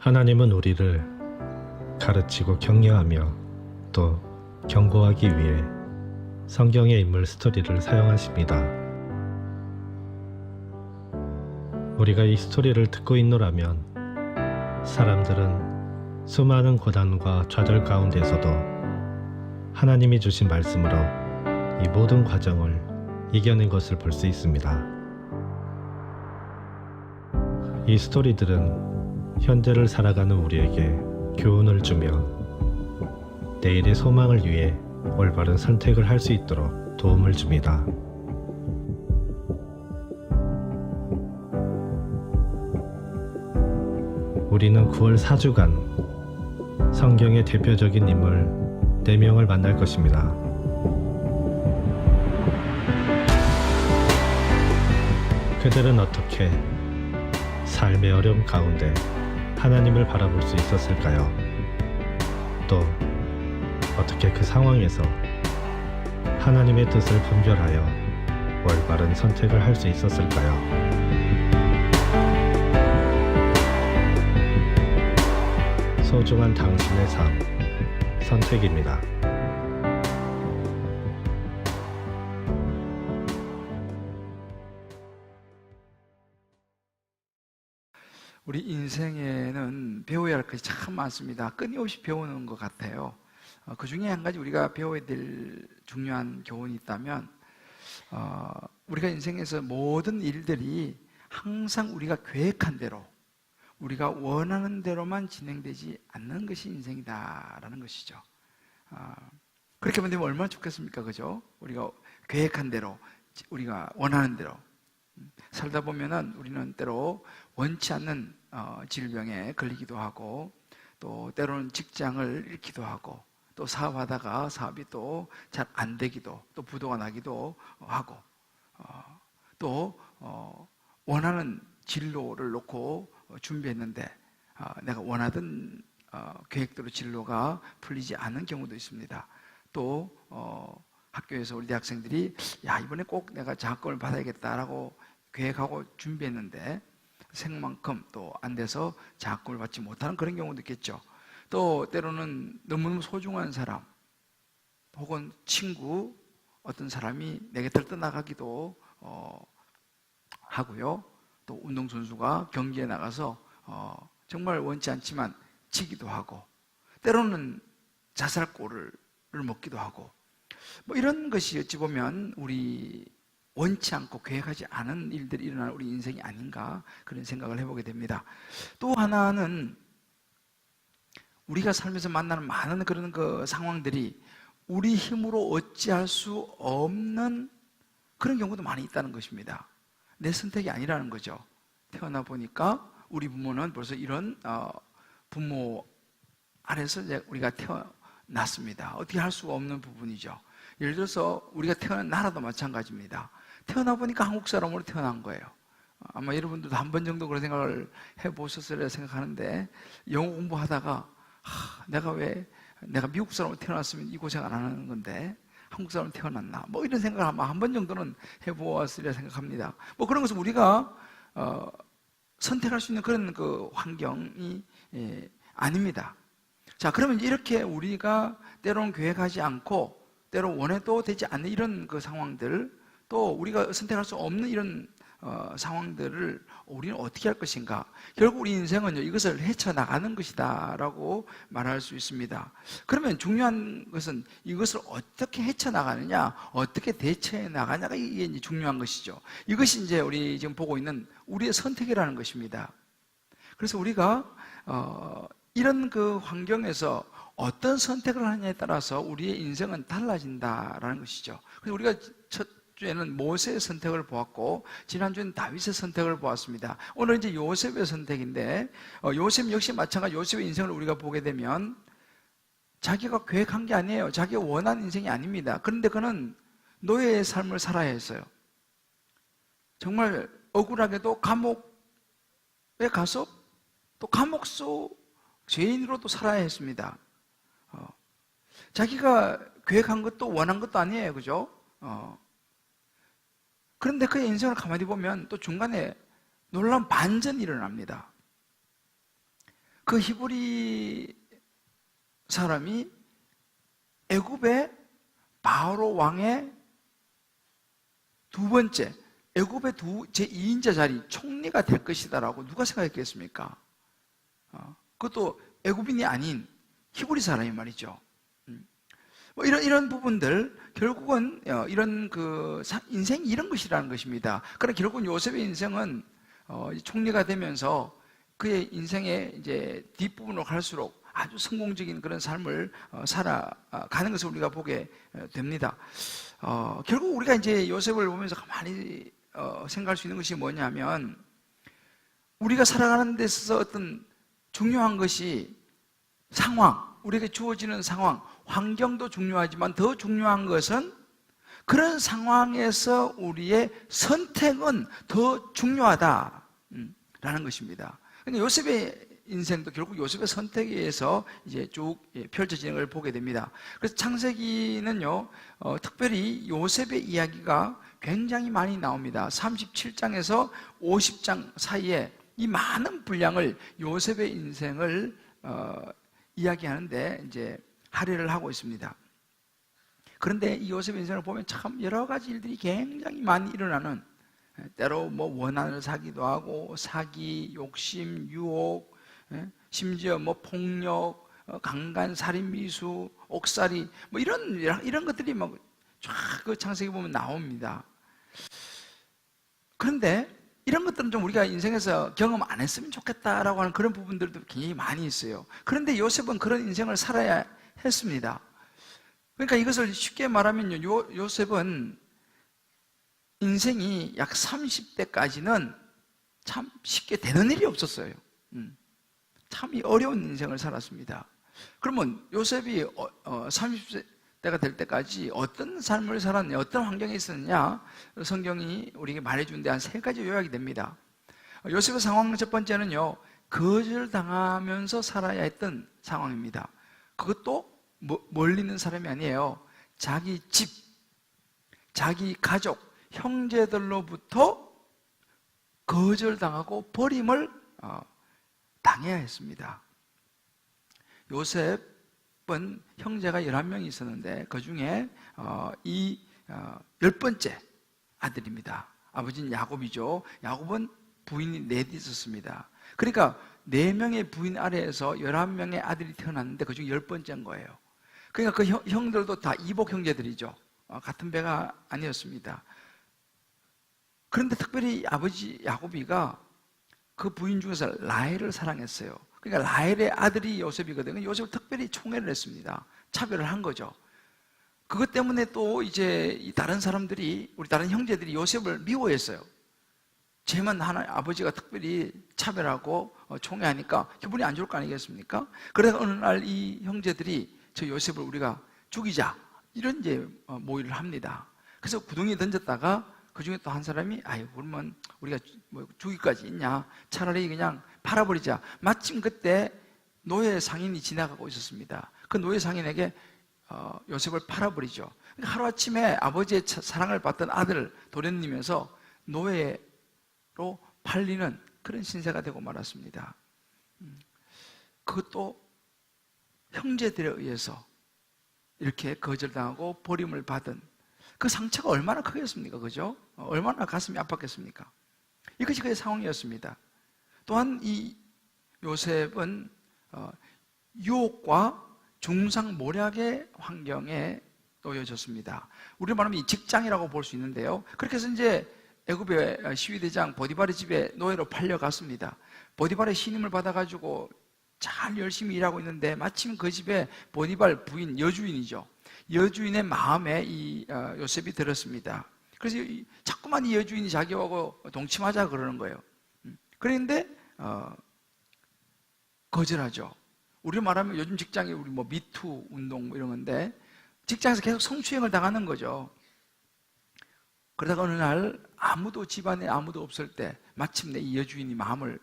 하나님은 우리를 가르치고 격려하며 또 경고하기 위해 성경의 인물 스토리를 사용하십니다. 우리가 이 스토리를 듣고 있노라면 사람들은 수많은 고난과 좌절 가운데서도 하나님이 주신 말씀으로 이 모든 과정을 이겨낸 것을 볼 수 있습니다. 이 스토리들은 현재를 살아가는 우리에게 교훈을 주며 내일의 소망을 위해 올바른 선택을 할 수 있도록 도움을 줍니다. 우리는 9월 4주간 성경의 대표적인 인물 4명을 만날 것입니다. 그들은 어떻게 삶의 어려움 가운데 하나님을 바라볼 수 있었을까요? 또 어떻게 그 상황에서 하나님의 뜻을 분별하여 올바른 선택을 할 수 있었을까요? 소중한 당신의 삶, 선택입니다. 우리 인생에는 배워야 할 것이 참 많습니다. 끊임없이 배우는 것 같아요. 그 중에 한 가지 우리가 배워야 될 중요한 교훈이 있다면, 우리가 인생에서 모든 일들이 항상 우리가 계획한 대로, 우리가 원하는 대로만 진행되지 않는 것이 인생이다라는 것이죠. 그렇게만 되면 얼마나 좋겠습니까? 그죠? 우리가 계획한 대로, 우리가 원하는 대로 살다 보면은 우리는 때로 원치 않는 질병에 걸리기도 하고, 또 때로는 직장을 잃기도 하고, 또 사업하다가 사업이 또 잘 안 되기도, 또 부도가 나기도 하고, 또 원하는 진로를 놓고 준비했는데 내가 원하던 계획대로 진로가 풀리지 않는 경우도 있습니다. 또 학교에서 우리 대학생들이 이번에 꼭 내가 장학금을 받아야겠다라고 계획하고 준비했는데 생만큼 또 안 돼서 장학금을 받지 못하는 그런 경우도 있겠죠. 또 때로는 너무너무 소중한 사람 혹은 친구, 어떤 사람이 내게 떠나가기도 하고요. 또 운동선수가 경기에 나가서 정말 원치 않지만 지기도 하고, 때로는 자살골을 먹기도 하고, 뭐 이런 것이 어찌 보면 우리 원치 않고 계획하지 않은 일들이 일어나는 우리 인생이 아닌가, 그런 생각을 해보게 됩니다. 또 하나는 우리가 살면서 만나는 많은 그런 그 상황들이 우리 힘으로 어찌할 수 없는 그런 경우도 많이 있다는 것입니다. 내 선택이 아니라는 거죠. 태어나 보니까 우리 부모는 벌써 이런 부모 아래서 우리가 태어났습니다. 어떻게 할 수가 없는 부분이죠. 예를 들어서 우리가 태어난 나라도 마찬가지입니다. 태어나 보니까 한국 사람으로 태어난 거예요. 아마 여러분들도 한 번 정도 그런 생각을 해보셨으리라 생각하는데, 영어 공부하다가 내가 미국 사람으로 태어났으면 이 고생 안 하는 건데 한국 사람으로 태어났나, 뭐 이런 생각을 아마 한 번 정도는 해보았으리라 생각합니다. 뭐 그런 것은 우리가 선택할 수 있는 그런 그 환경이 아닙니다. 자, 그러면 이렇게 우리가 때로는 계획하지 않고 때로 원해도 되지 않는 이런 그 상황들, 또 우리가 선택할 수 없는 이런 상황들을 우리는 어떻게 할 것인가? 결국 우리 인생은요, 이것을 헤쳐나가는 것이다 라고 말할 수 있습니다. 그러면 중요한 것은 이것을 어떻게 헤쳐나가느냐, 어떻게 대처해 나가냐가 이게 이제 중요한 것이죠. 이것이 이제 우리 지금 보고 있는 우리의 선택이라는 것입니다. 그래서 우리가 이런 그 환경에서 어떤 선택을 하느냐에 따라서 우리의 인생은 달라진다라는 것이죠. 그래서 우리가 첫 주에는 모세의 선택을 보았고, 지난주에는 다윗의 선택을 보았습니다. 오늘 이제 요셉의 선택인데, 요셉 역시 마찬가지 요셉의 인생을 우리가 보게 되면 자기가 계획한 게 아니에요. 자기가 원하는 인생이 아닙니다. 그런데 그는 노예의 삶을 살아야 했어요. 정말 억울하게도 감옥에 가서 또 감옥 속 죄인으로도 살아야 했습니다. 자기가 계획한 것도 원한 것도 아니에요. 그죠? 그런데 그의 인생을 가만히 보면 또 중간에 놀라운 반전이 일어납니다. 그 히브리 사람이 애굽의 바로 왕의 두 번째, 애굽의 제2인자 자리 총리가 될 것이다라고 누가 생각했겠습니까? 그것도 애굽인이 아닌 히브리 사람이 말이죠. 뭐 이런 부분들, 결국은 이런 인생이 이런 것이라는 것입니다. 그러나 결국은 요셉의 인생은 총리가 되면서 그의 인생의 이제 뒷부분으로 갈수록 아주 성공적인 그런 삶을 살아가는 것을 우리가 보게 됩니다. 결국 우리가 이제 요셉을 보면서 가만히 생각할 수 있는 것이 뭐냐면, 우리가 살아가는 데 있어서 어떤 중요한 것이 상황, 우리에게 주어지는 상황, 환경도 중요하지만 더 중요한 것은 그런 상황에서 우리의 선택은 더 중요하다라는 것입니다. 그러니까 요셉의 인생도 결국 요셉의 선택에 의해서 이제 쭉 펼쳐지는 걸 보게 됩니다. 그래서 창세기는요, 특별히 요셉의 이야기가 굉장히 많이 나옵니다. 37장에서 50장 사이에 이 많은 분량을 요셉의 인생을 이야기하는데 이제 할애를 하고 있습니다. 그런데 이 요셉의 인생을 보면 참 여러 가지 일들이 굉장히 많이 일어나는, 때로 뭐 원한을 사기도 하고 사기, 욕심, 유혹, 심지어 뭐 폭력, 강간, 살인, 미수, 옥살이, 뭐 이런 것들이 막 쫙 그 창세기 보면 나옵니다. 그런데 이런 것들은 좀 우리가 인생에서 경험 안 했으면 좋겠다라고 하는 그런 부분들도 굉장히 많이 있어요. 그런데 요셉은 그런 인생을 살아야 했습니다. 그러니까 이것을 쉽게 말하면요, 요셉은 인생이 약 30대까지는 참 쉽게 되는 일이 없었어요. 참 어려운 인생을 살았습니다. 그러면 요셉이 30대가 될 때까지 어떤 삶을 살았냐, 어떤 환경에 있었느냐, 성경이 우리에게 말해주는데 한 3가지 요약이 됩니다. 요셉의 상황 첫 번째는요, 거절당하면서 살아야 했던 상황입니다. 그것도 멀리 있는 사람이 아니에요. 자기 집, 자기 가족, 형제들로부터 거절당하고 버림을 당해야 했습니다. 요셉은 형제가 11명이 있었는데 그 중에 이 10번째 아들입니다. 아버지는 야곱이죠. 야곱은 부인이 넷 있었습니다. 그러니까 4명의 부인 아래에서 11명의 아들이 태어났는데 그 중에 10번째인 거예요. 그러니까 그 형들도 다 이복 형제들이죠. 같은 배가 아니었습니다. 그런데 특별히 아버지 야곱이가 그 부인 중에서 라헬을 사랑했어요. 그러니까 라헬의 아들이 요셉이거든요. 요셉을 특별히 총애를 했습니다. 차별을 한 거죠. 그것 때문에 또 이제 다른 사람들이, 우리 다른 형제들이 요셉을 미워했어요. 쟤만 아버지가 특별히 차별하고 총애하니까 기분이 안 좋을 거 아니겠습니까? 그래서 어느 날 이 형제들이 저 요셉을 우리가 죽이자, 이런 이제 모의를 합니다. 그래서 구덩이에 던졌다가 그 중에 또 한 사람이, 아유, 그러면 우리가 뭐 죽이기까지 있냐, 차라리 그냥 팔아버리자. 마침 그때 노예 상인이 지나가고 있었습니다. 그 노예 상인에게 요셉을 팔아버리죠. 그러니까 하루아침에 아버지의 사랑을 받던 아들 도련님에서 노예로 팔리는 그런 신세가 되고 말았습니다. 그것도 형제들에 의해서 이렇게 거절당하고 버림을 받은 그 상처가 얼마나 크겠습니까? 그죠? 얼마나 가슴이 아팠겠습니까? 이것이 그의 상황이었습니다. 또한 이 요셉은 유혹과 중상모략의 환경에 놓여졌습니다. 우리로 말하면 이 직장이라고 볼 수 있는데요. 그렇게 해서 이제 애굽의 시위대장 보디발의 집에 노예로 팔려갔습니다. 보디발의 신임을 받아가지고 잘 열심히 일하고 있는데 마침 그 집에 보디발 부인, 여주인이죠. 여주인의 마음에 이 요셉이 들었습니다. 그래서 자꾸만 이 여주인이 자기하고 동침하자 그러는 거예요. 그런데 거절하죠. 우리로 말하면 요즘 직장에 우리 뭐 미투 운동 뭐 이런 건데 직장에서 계속 성추행을 당하는 거죠. 그러다가 어느 날 집안에 아무도 없을 때 마침내 이 여주인이 마음을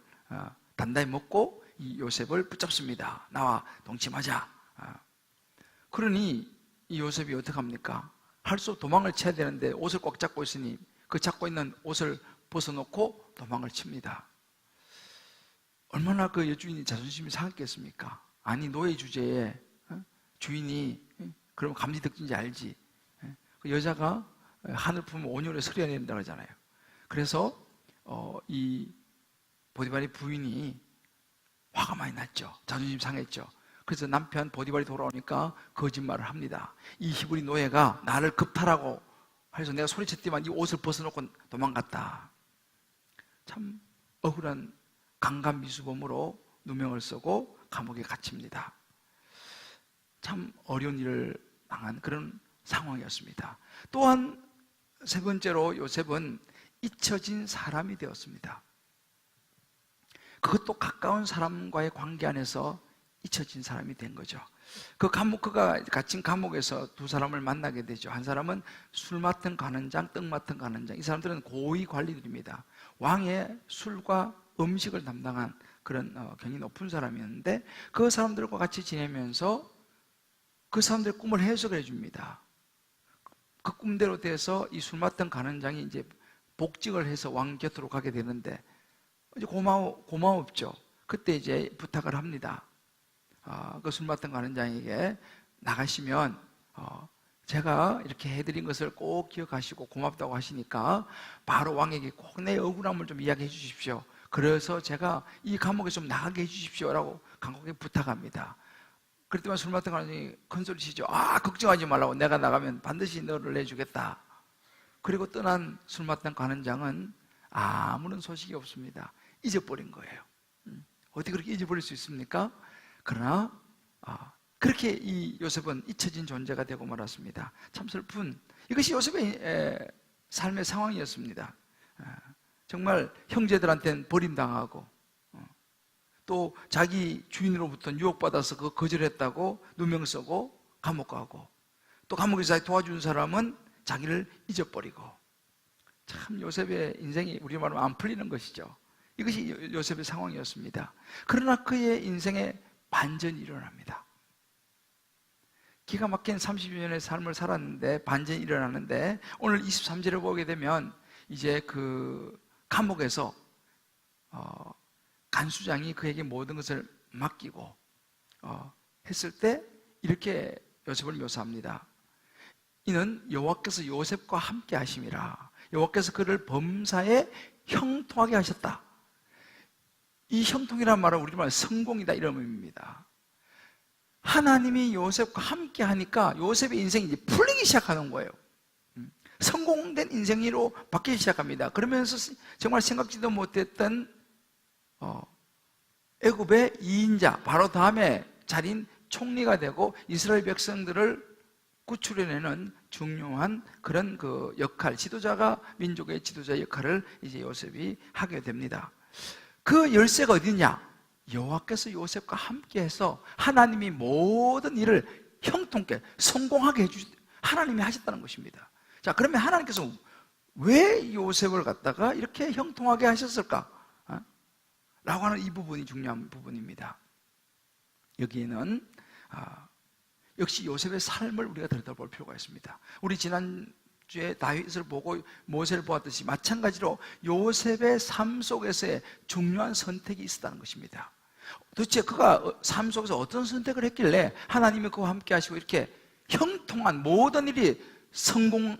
단단히 먹고 이 요셉을 붙잡습니다. 나와 동침하자. 그러니 이 요셉이 어떻게 합니까? 할 수 없이 도망을 쳐야 되는데 옷을 꽉 잡고 있으니 그 잡고 있는 옷을 벗어놓고 도망을 칩니다. 얼마나 그 여주인이 자존심이 상했겠습니까? 아니 노예 주제에 주인이 그럼 감지덕진지 알지. 그 여자가 하늘 품은 온유를 서려낸다고 하잖아요. 그래서 이 보디발의 부인이 화가 많이 났죠. 자존심 상했죠. 그래서 남편 보디발이 돌아오니까 거짓말을 합니다. 이 히브리 노예가 나를 급탈하고 해서 내가 소리쳤더만 이 옷을 벗어놓고 도망갔다. 참 억울한 강간미수범으로 누명을 쓰고 감옥에 갇힙니다. 참 어려운 일을 당한 그런 상황이었습니다. 또한 세 번째로 요셉은 잊혀진 사람이 되었습니다. 그것도 가까운 사람과의 관계 안에서 잊혀진 사람이 된 거죠. 그가 갇힌 감옥에서 두 사람을 만나게 되죠. 한 사람은 술 맡은 관원장, 떡 맡은 관원장. 이 사람들은 고위 관리들입니다. 왕의 술과 음식을 담당한 그런 굉장히 높은 사람이었는데 그 사람들과 같이 지내면서 그 사람들의 꿈을 해석을 해줍니다. 그 꿈대로 돼서 이 술 맡은 관원장이 이제 복직을 해서 왕 곁으로 가게 되는데 이제 고마웠죠. 그때 이제 부탁을 합니다. 그 술 맡은 관원장에게 나가시면 제가 이렇게 해드린 것을 꼭 기억하시고 고맙다고 하시니까 바로 왕에게 꼭 내 억울함을 좀 이야기해 주십시오. 그래서 제가 이 감옥에 좀 나가게 해 주십시오라고 감독에게 부탁합니다. 그랬더니 술 맡은 관원장이 큰소리 치죠. 걱정하지 말라고, 내가 나가면 반드시 너를 내주겠다. 그리고 떠난 술 맡은 관원장은 아무런 소식이 없습니다. 잊어버린 거예요. 어떻게 그렇게 잊어버릴 수 있습니까? 그러나 그렇게 이 요셉은 잊혀진 존재가 되고 말았습니다. 참 슬픈, 이것이 요셉의 삶의 상황이었습니다. 정말 형제들한테는 버림당하고 또 자기 주인으로부터 유혹받아서 그거 거절했다고 누명 쓰고 감옥 가고 또 감옥에서 자기 도와준 사람은 자기를 잊어버리고, 참 요셉의 인생이 우리말로 안 풀리는 것이죠. 이것이 요셉의 상황이었습니다. 그러나 그의 인생에 반전이 일어납니다. 기가 막힌 30여 년의 삶을 살았는데 반전이 일어나는데 오늘 23절을 보게 되면 이제 그 감옥에서 간수장이 그에게 모든 것을 맡기고 했을 때 이렇게 요셉을 묘사합니다. 이는 여호와께서 요셉과 함께 하심이라. 여호와께서 그를 범사에 형통하게 하셨다. 이 형통이란 말은 우리말 성공이다 이런 의미입니다. 하나님이 요셉과 함께 하니까 요셉의 인생이 이제 풀리기 시작하는 거예요. 성공된 인생으로 바뀌기 시작합니다. 그러면서 정말 생각지도 못했던 애굽의 2인자, 바로 다음에 자린 총리가 되고 이스라엘 백성들을 구출해내는 중요한 그런 그 역할, 민족의 지도자 역할을 이제 요셉이 하게 됩니다. 그 열쇠가 어디냐? 여호와께서 요셉과 함께해서 하나님이 모든 일을 형통케 성공하게 하나님이 하셨다는 것입니다. 자, 그러면 하나님께서 왜 요셉을 갖다가 이렇게 형통하게 하셨을까? 라고 하는 이 부분이 중요한 부분입니다. 여기에는 역시 요셉의 삶을 우리가 들여다볼 필요가 있습니다. 우리 지난주에 다윗을 보고 모세를 보았듯이 마찬가지로 요셉의 삶 속에서의 중요한 선택이 있었다는 것입니다. 도대체 그가 삶 속에서 어떤 선택을 했길래 하나님이 그와 함께 하시고 이렇게 형통한 모든 일이 성공하는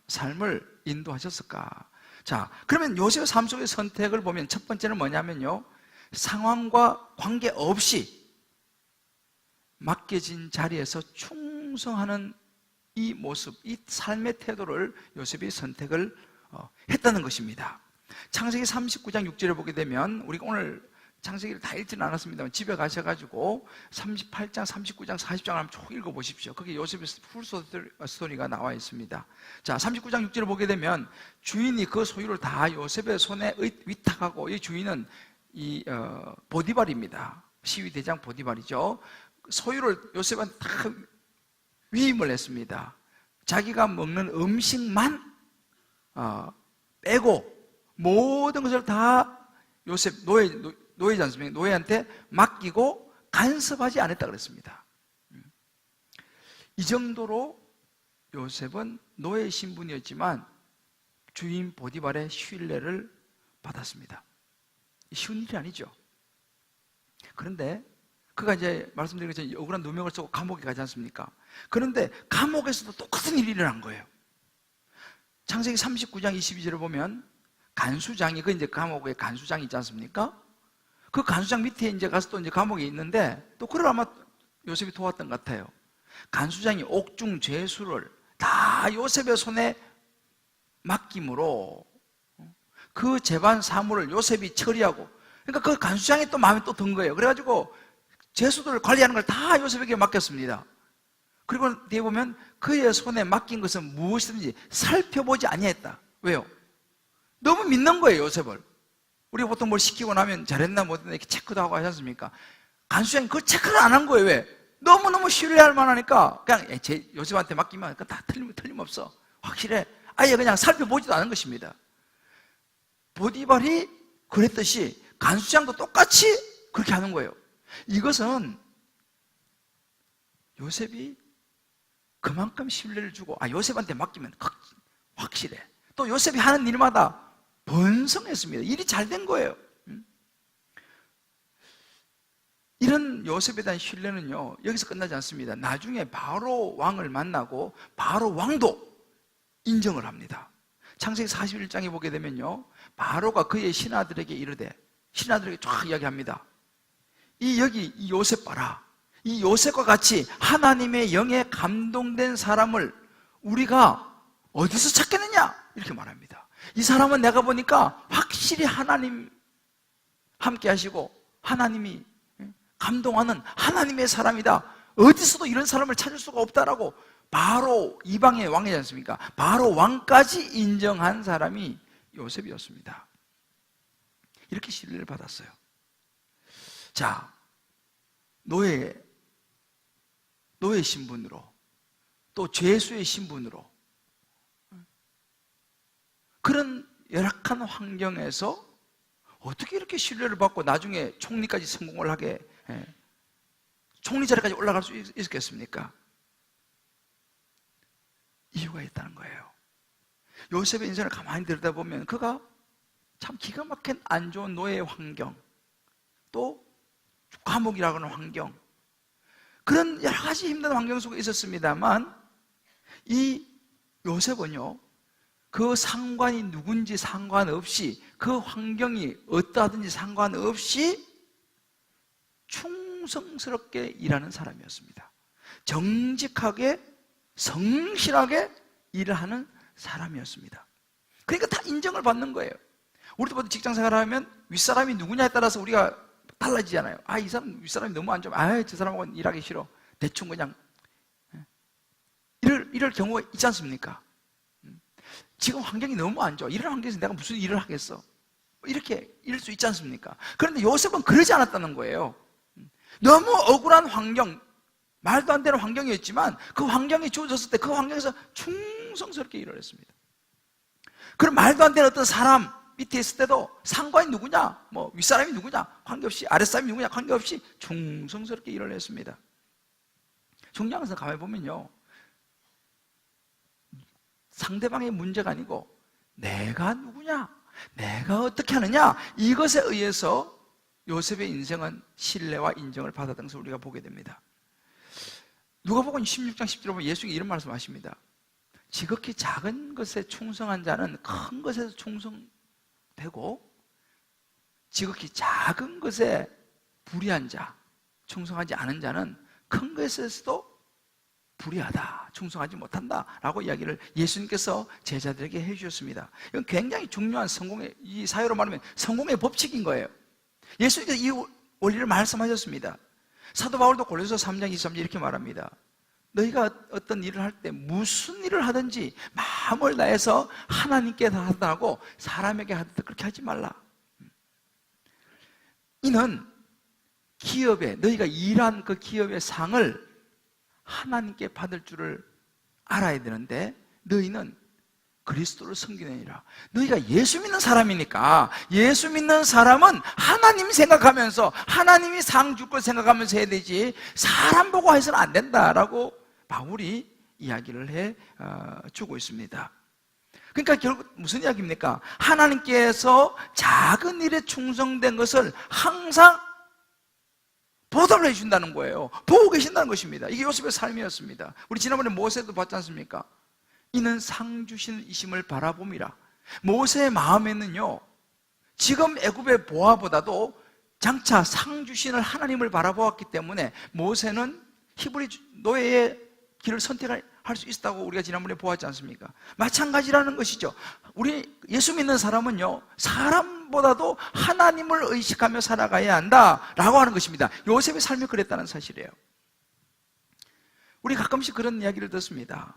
삶을 인도하셨을까? 자, 그러면 요셉의 삶 속의 선택을 보면 첫 번째는 뭐냐면요, 상황과 관계없이 맡겨진 자리에서 충성하는 이 모습, 이 삶의 태도를 요셉이 선택을 했다는 것입니다. 창세기 39장 6절을 보게 되면, 우리가 오늘 창세기를 다 읽지는 않았습니다만 집에 가셔가지고 38장, 39장, 40장을 한번 쭉 읽어보십시오. 거기 요셉의 풀 스토리가 나와 있습니다. 자, 39장 6절을 보게 되면 주인이 그 소유를 다 요셉의 손에 위탁하고, 이 주인은 이 보디발입니다. 시위대장 보디발이죠. 소유를 요셉한테 다 위임을 했습니다. 자기가 먹는 음식만 빼고 모든 것을 다 요셉 노예지 않습니까? 노예한테 맡기고 간섭하지 않았다 그랬습니다. 이 정도로 요셉은 노예 신분이었지만 주인 보디발의 신뢰를 받았습니다. 쉬운 일이 아니죠. 그런데 그가 이제 말씀드린 것처럼 억울한 누명을 쓰고 감옥에 가지 않습니까? 그런데 감옥에서도 똑같은 일이 일어난 거예요. 창세기 39장 22절을 보면 간수장이, 그 이제 감옥에 간수장이 있지 않습니까? 그 간수장 밑에 이제 가서 또 이제 감옥에 있는데, 또 그걸 아마 요셉이 도왔던 것 같아요. 간수장이 옥중 죄수를 다 요셉의 손에 맡김으로 그 재반 사물을 요셉이 처리하고, 그러니까 그 간수장이 또 마음에 또 든 거예요. 그래가지고 죄수들을 관리하는 걸 다 요셉에게 맡겼습니다. 그리고 뒤에 보면 그의 손에 맡긴 것은 무엇이든지 살펴보지 아니했다. 왜요? 너무 믿는 거예요, 요셉을. 우리가 보통 뭘 시키고 나면 잘했나 못했나 이렇게 체크도 하고 하지 않습니까? 간수장이 그 체크를 안 한 거예요. 왜? 너무너무 신뢰할 만하니까 그냥 요셉한테 맡기면 다 틀림없어. 확실해. 아예 그냥 살펴보지도 않은 것입니다. 보디발이 그랬듯이 간수장도 똑같이 그렇게 하는 거예요. 이것은 요셉이 그만큼 신뢰를 주고, 요셉한테 맡기면 확실해. 또 요셉이 하는 일마다 번성했습니다. 일이 잘 된 거예요. 이런 요셉에 대한 신뢰는요, 여기서 끝나지 않습니다. 나중에 바로 왕을 만나고 바로 왕도 인정을 합니다. 창세기 41장에 보게 되면요, 바로가 그의 신하들에게 이르되, 신하들에게 쫙 이야기합니다. 여기 이 요셉 봐라. 이 요셉과 같이 하나님의 영에 감동된 사람을 우리가 어디서 찾겠느냐? 이렇게 말합니다. 이 사람은 내가 보니까 확실히 하나님 함께 하시고 하나님이 감동하는 하나님의 사람이다. 어디서도 이런 사람을 찾을 수가 없다라고 바로 이방의 왕이지 않습니까? 바로 왕까지 인정한 사람이 요셉이었습니다. 이렇게 신뢰를 받았어요. 자, 노예 신분으로, 또 죄수의 신분으로, 그런 열악한 환경에서 어떻게 이렇게 신뢰를 받고 나중에 총리까지 성공을 하게, 총리 자리까지 올라갈 수 있었겠습니까? 이유가 있다는 거예요. 요셉의 인생을 가만히 들여다보면 그가 참 기가 막힌 안 좋은 노예 환경, 또 감옥이라고 하는 환경, 그런 여러 가지 힘든 환경 속에 있었습니다만, 이 요셉은요, 그 상관이 누군지 상관없이, 그 환경이 어떠하든지 상관없이 충성스럽게 일하는 사람이었습니다. 정직하게 성실하게 일을 하는 사람이었습니다. 그러니까 다 인정을 받는 거예요. 우리도 보통 직장 생활을 하면 윗사람이 누구냐에 따라서 우리가 달라지잖아요. 이 사람 윗사람이 너무 안 좋아. 저 사람하고는 일하기 싫어. 대충 그냥 이럴 경우가 있지 않습니까? 지금 환경이 너무 안 좋아. 이런 환경에서 내가 무슨 일을 하겠어? 이렇게 이럴 수 있지 않습니까? 그런데 요셉은 그러지 않았다는 거예요. 너무 억울한 환경, 말도 안 되는 환경이었지만 그 환경이 주어졌을 때 그 환경에서 충성스럽게 일을 했습니다. 그럼 말도 안 되는 어떤 사람 밑에 있을 때도 상관이 누구냐, 윗사람이 누구냐 관계없이, 아랫사람이 누구냐 관계없이 충성스럽게 일을 했습니다. 중요한 것은 가만히 보면요, 상대방의 문제가 아니고 내가 누구냐, 내가 어떻게 하느냐, 이것에 의해서 요셉의 인생은 신뢰와 인정을 받았다는 것을 우리가 보게 됩니다. 누가복음 16장 10절에 보면 예수님이 이런 말씀하십니다. 지극히 작은 것에 충성한 자는 큰 것에서 충성되고, 지극히 작은 것에 불의한 자, 충성하지 않은 자는 큰 것에서도 불의하다, 충성하지 못한다 라고 이야기를 예수님께서 제자들에게 해주셨습니다. 이건 굉장히 중요한 성공의, 이 사회로 말하면 성공의 법칙인 거예요. 예수님께서 이 원리를 말씀하셨습니다. 사도 바울도 골로새 3장 23절 이렇게 말합니다. 너희가 어떤 일을 할 때 무슨 일을 하든지 마음을 다해서 하나님께 하고 사람에게 하듯 그렇게 하지 말라. 이는 기업에, 너희가 일한 그 기업의 상을 하나님께 받을 줄을 알아야 되는데, 너희는 그리스도를 섬기느니라. 너희가 예수 믿는 사람이니까, 예수 믿는 사람은 하나님 생각하면서 하나님이 상 줄 걸 생각하면서 해야 되지, 사람 보고 해서는 안 된다라고 바울이 이야기를 해 주고 있습니다. 그러니까 결국 무슨 이야기입니까? 하나님께서 작은 일에 충성된 것을 항상 보답을 해준다는 거예요. 보고 계신다는 것입니다. 이게 요셉의 삶이었습니다. 우리 지난번에 모세도 봤지 않습니까? 이는 상 주신 이심을 바라봄이라. 모세의 마음에는요, 지금 애굽의 보아보다도 장차 상 주신을 하나님을 바라보았기 때문에 모세는 히브리 노예의 길을 선택할 수 있었다고 우리가 지난번에 보았지 않습니까? 마찬가지라는 것이죠. 우리 예수 믿는 사람은요, 사람보다도 하나님을 의식하며 살아가야 한다라고 하는 것입니다. 요셉의 삶이 그랬다는 사실이에요. 우리 가끔씩 그런 이야기를 듣습니다.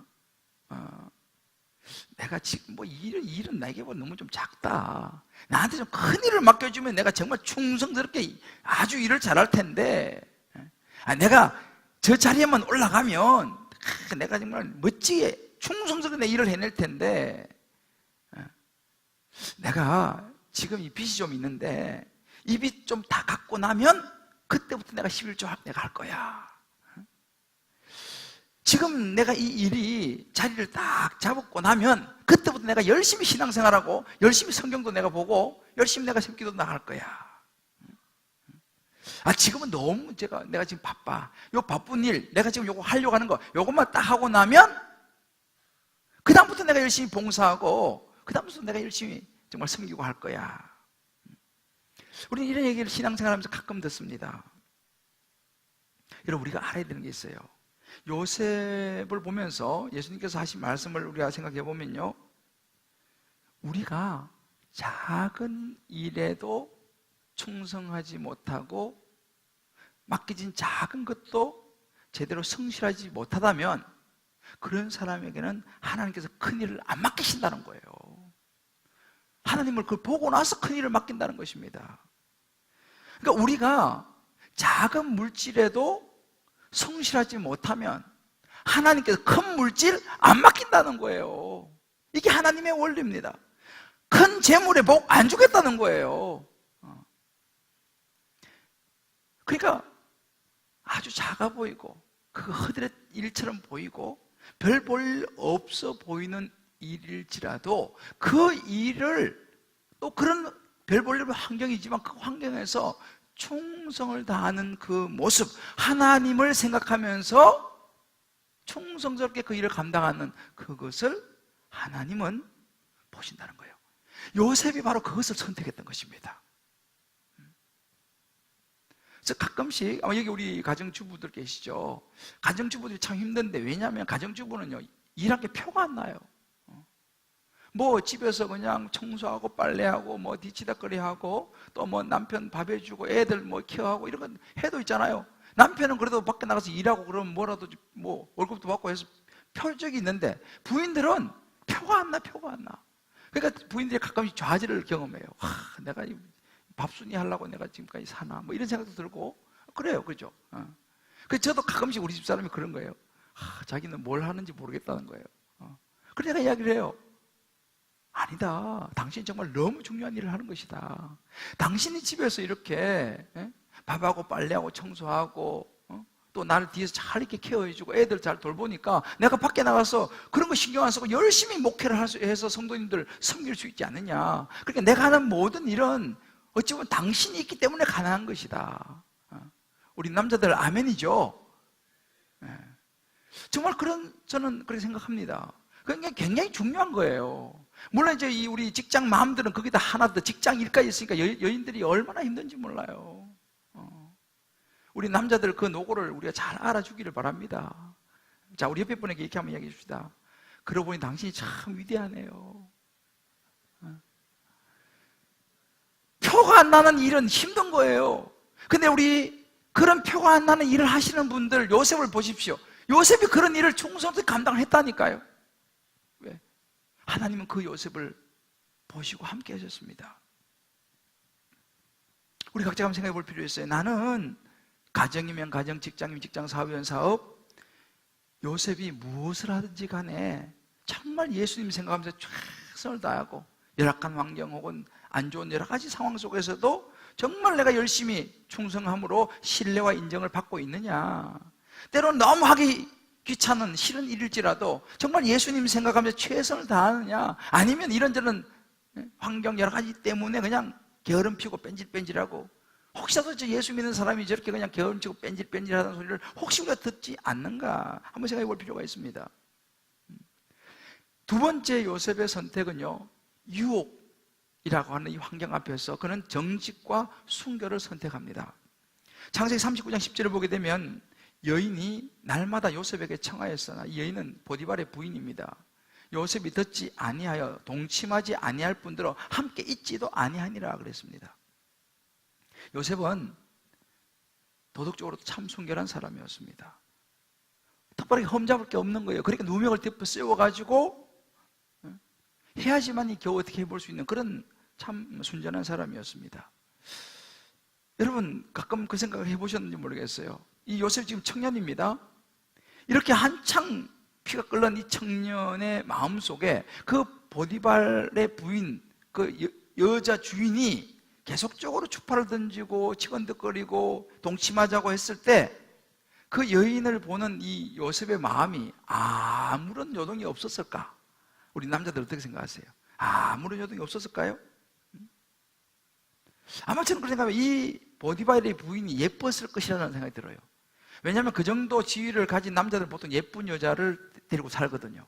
내가 지금 뭐 일은 나에게보다 너무 좀 작다. 나한테 좀 큰 일을 맡겨주면 내가 정말 충성스럽게 아주 일을 잘할 텐데, 내가 저 자리에만 올라가면 내가 정말 멋지게 충성스럽게 내 일을 해낼 텐데, 내가 지금 이 빚이 좀 있는데 이 빚 좀 다 갚고 나면 그때부터 내가 11조 내가 할 거야. 지금 내가 이 일이 자리를 딱 잡고 나면 그때부터 내가 열심히 신앙생활하고 열심히 성경도 내가 보고 열심히 내가 새기도 나갈 거야. 지금은 너무 내가 지금 바빠. 요 바쁜 일, 내가 지금 요거 하려고 하는 거, 요것만 딱 하고 나면 그다음부터 내가 열심히 봉사하고 그다음부터 내가 열심히 정말 섬기고 할 거야. 우리는 이런 얘기를 신앙생활하면서 가끔 듣습니다. 여러분, 우리가 알아야 되는 게 있어요. 요셉을 보면서 예수님께서 하신 말씀을 우리가 생각해 보면요, 우리가 작은 일에도 충성하지 못하고 맡겨진 작은 것도 제대로 성실하지 못하다면 그런 사람에게는 하나님께서 큰 일을 안 맡기신다는 거예요. 하나님을 그걸 보고 나서 큰 일을 맡긴다는 것입니다. 그러니까 우리가 작은 물질에도 성실하지 못하면 하나님께서 큰 물질 안 맡긴다는 거예요. 이게 하나님의 원리입니다. 큰 재물에 복 안 주겠다는 거예요. 그러니까 아주 작아 보이고 그 허들의 일처럼 보이고 별 볼 없어 보이는 일일지라도 그 일을, 또 그런 별 볼 없는 환경이지만 그 환경에서 충성을 다하는 그 모습, 하나님을 생각하면서 충성스럽게 그 일을 감당하는 그것을 하나님은 보신다는 거예요. 요셉이 바로 그것을 선택했던 것입니다. 그래서 가끔씩, 여기 우리 가정주부들 계시죠? 가정주부들이 참 힘든데, 왜냐하면 가정주부는요, 일할 게 표가 안 나요. 뭐 집에서 그냥 청소하고 빨래하고 뭐 뒤치다거리하고 또 뭐 남편 밥 해주고 애들 뭐 케어하고 이런 건 해도 있잖아요. 남편은 그래도 밖에 나가서 일하고 그러면 뭐라도 뭐 월급도 받고 해서 표적이 있는데, 부인들은 표가 안 나. 그러니까 부인들이 가끔씩 좌절을 경험해요. 내가 밥순이 하려고 내가 지금까지 사나, 뭐 이런 생각도 들고 그래요. 그죠? 그래서 저도 가끔씩 우리 집사람이 그런 거예요. 자기는 뭘 하는지 모르겠다는 거예요. 그래서 내가 이야기를 해요. 아니다. 당신이 정말 너무 중요한 일을 하는 것이다. 당신이 집에서 이렇게 밥하고 빨래하고 청소하고 또 나를 뒤에서 잘 이렇게 케어해주고 애들 잘 돌보니까 내가 밖에 나가서 그런 거 신경 안 쓰고 열심히 목회를 해서 성도님들 섬길 수 있지 않느냐. 그러니까 내가 하는 모든 일은 어찌 보면 당신이 있기 때문에 가능한 것이다. 우리 남자들 아멘이죠. 정말 저는 그렇게 생각합니다. 그게 굉장히 중요한 거예요. 물론 이제 우리 직장 맘들은 거기다 하나 더 직장 일까지 있으니까 여인들이 얼마나 힘든지 몰라요. 우리 남자들 그 노고를 우리가 잘 알아주기를 바랍니다. 자, 우리 옆에 분에게 이렇게 한번 이야기해 줍시다. 그러고 보니 당신이 참 위대하네요. 표가 안 나는 일은 힘든 거예요. 근데 우리 그런 표가 안 나는 일을 하시는 분들, 요셉을 보십시오. 요셉이 그런 일을 충성스럽게 감당을 했다니까요. 왜? 하나님은 그 요셉을 보시고 함께 하셨습니다. 우리 각자가 한번 생각해 볼 필요 있어요. 나는 가정이면 가정, 직장이면 직장, 사업이면 사업, 요셉이 무엇을 하든지 간에 정말 예수님 생각하면서 최선을 다하고 열악한 환경 혹은 안 좋은 여러 가지 상황 속에서도 정말 내가 열심히 충성함으로 신뢰와 인정을 받고 있느냐. 때로는 너무 하기 귀찮은 싫은 일일지라도 정말 예수님 생각하면서 최선을 다하느냐, 아니면 이런저런 환경 여러 가지 때문에 그냥 게으름 피고 뺀질뺀질하고, 혹시라도 저 예수 믿는 사람이 저렇게 그냥 게으름 피고 뺀질뺀질하는 소리를 혹시 우리가 듣지 않는가 한번 생각해 볼 필요가 있습니다. 두 번째 요셉의 선택은요, 유혹이라고 하는 이 환경 앞에서 그는 정직과 순결을 선택합니다. 창세기 39장 10절을 보게 되면 여인이 날마다 요셉에게 청하였으나 이 여인은 보디발의 부인입니다. 요셉이 듣지 아니하여 동침하지 아니할 뿐더러 함께 있지도 아니하니라 그랬습니다. 요셉은 도덕적으로 참 순결한 사람이었습니다. 특별하게 험잡을 게 없는 거예요. 그러니까 누명을 덮어 씌워가지고 해야지만이 겨우 어떻게 해볼 수 있는 그런 참 순전한 사람이었습니다. 여러분 가끔 그 생각을 해보셨는지 모르겠어요. 이 요셉 지금 청년입니다. 이렇게 한창 피가 끓는 이 청년의 마음속에 그 보디발의 부인, 그 여자 주인이 계속적으로 추파를 던지고 치건덕거리고 동침하자고 했을 때 그 여인을 보는 이 요셉의 마음이 아무런 요동이 없었을까? 우리 남자들 어떻게 생각하세요? 아무런 요동이 없었을까요? 아마 저는 그런 생각하면 이 보디발의 부인이 예뻤을 것이라는 생각이 들어요. 왜냐하면 그 정도 지위를 가진 남자들은 보통 예쁜 여자를 데리고 살거든요.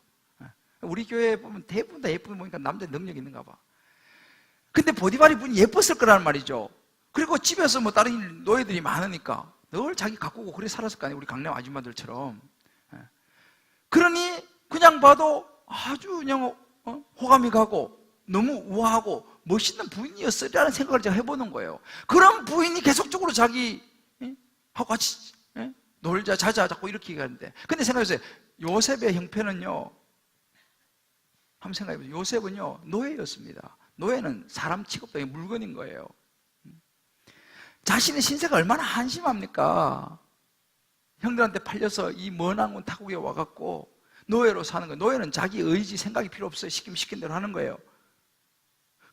우리 교회에 보면 대부분 다 예쁘게 보니까 남자 능력이 있는가 봐. 근데 보디발의 부인이 예뻤을 거라는 말이죠. 그리고 집에서 뭐 다른 노예들이 많으니까 늘 자기 가꾸고 그래 살았을 거 아니에요. 우리 강남 아줌마들처럼. 그러니 그냥 봐도 아주 그냥 호감이 가고 너무 우아하고 멋있는 부인이었으리라는 생각을 제가 해보는 거예요. 그런 부인이 계속적으로 자기 하고 같이 놀자 자자 자꾸 이렇게 얘기하는데, 근데 생각해보세요. 요셉의 형편은요, 한번 생각해보세요. 요셉은요 노예였습니다. 노예는 사람 취급도 물건인 거예요. 자신의 신세가 얼마나 한심합니까? 형들한테 팔려서 이 먼 항구 타국에 와갖고 노예로 사는 거예요. 노예는 자기 의지 생각이 필요 없어요. 시키면 시킨 대로 하는 거예요.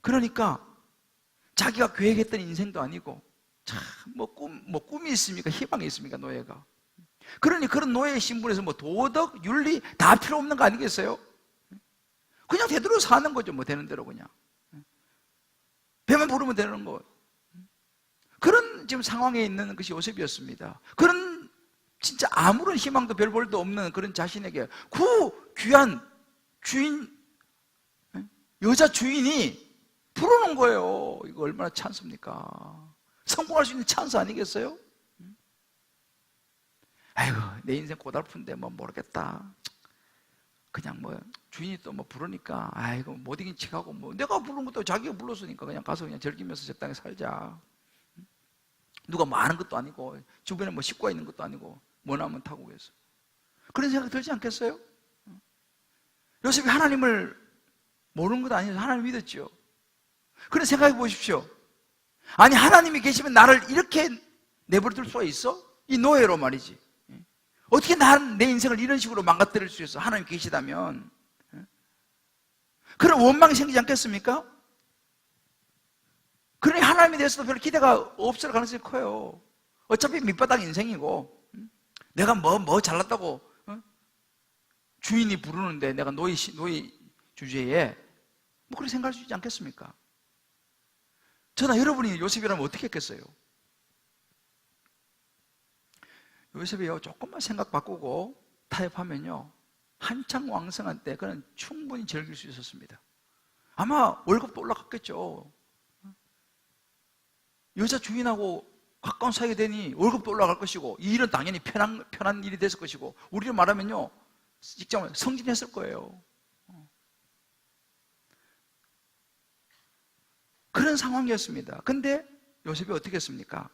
그러니까 자기가 계획했던 인생도 아니고 참 뭐 꿈이 있습니까? 희망이 있습니까? 노예가. 그러니 그런 노예의 신분에서 뭐 도덕, 윤리 다 필요 없는 거 아니겠어요? 그냥 되도록 사는 거죠. 뭐 되는 대로 그냥 배만 부르면 되는 거. 그런 지금 상황에 있는 것이 요셉이었습니다. 그런 진짜 아무런 희망도 별 볼도 없는 그런 자신에게 그 귀한 주인, 여자 주인이 부르는 거예요. 이거 얼마나 찬스입니까? 성공할 수 있는 찬스 아니겠어요? 아이고 내 인생 고달픈데 뭐 모르겠다. 그냥 뭐 주인이 또 뭐 부르니까 아이고 못 이긴 척하고 뭐 내가 부른 것도 자기가 불렀으니까 그냥 가서 그냥 즐기면서 적당히 살자. 누가 뭐 아는 것도 아니고 주변에 뭐 식구가 있는 것도 아니고 머나먼 타국에서 그런 생각 들지 않겠어요? 요셉이 하나님을 모르는 것도 아니어서 하나님을 믿었죠. 그런 생각해 보십시오. 아니 하나님이 계시면 나를 이렇게 내버려둘 수가 있어? 이 노예로 말이지. 어떻게 난 내 인생을 이런 식으로 망가뜨릴 수 있어? 하나님 계시다면. 그런 원망이 생기지 않겠습니까? 그러니 하나님에 대해서도 별로 기대가 없을 가능성이 커요. 어차피 밑바닥 인생이고 내가 뭐 잘났다고 주인이 부르는데 내가 노예 주제에 뭐 그렇게 생각할 수 있지 않겠습니까? 저나 여러분이 요셉이라면 어떻게 했겠어요? 요셉이요 조금만 생각 바꾸고 타협하면요 한창 왕성한 때 그는 충분히 즐길 수 있었습니다. 아마 월급도 올라갔겠죠. 여자 주인하고 가까운 사이가 되니 월급도 올라갈 것이고 이 일은 당연히 편한 일이 됐을 것이고 우리로 말하면요 직장을 승진했을 거예요. 그런 상황이었습니다. 근데 요셉이 어떻게 했습니까?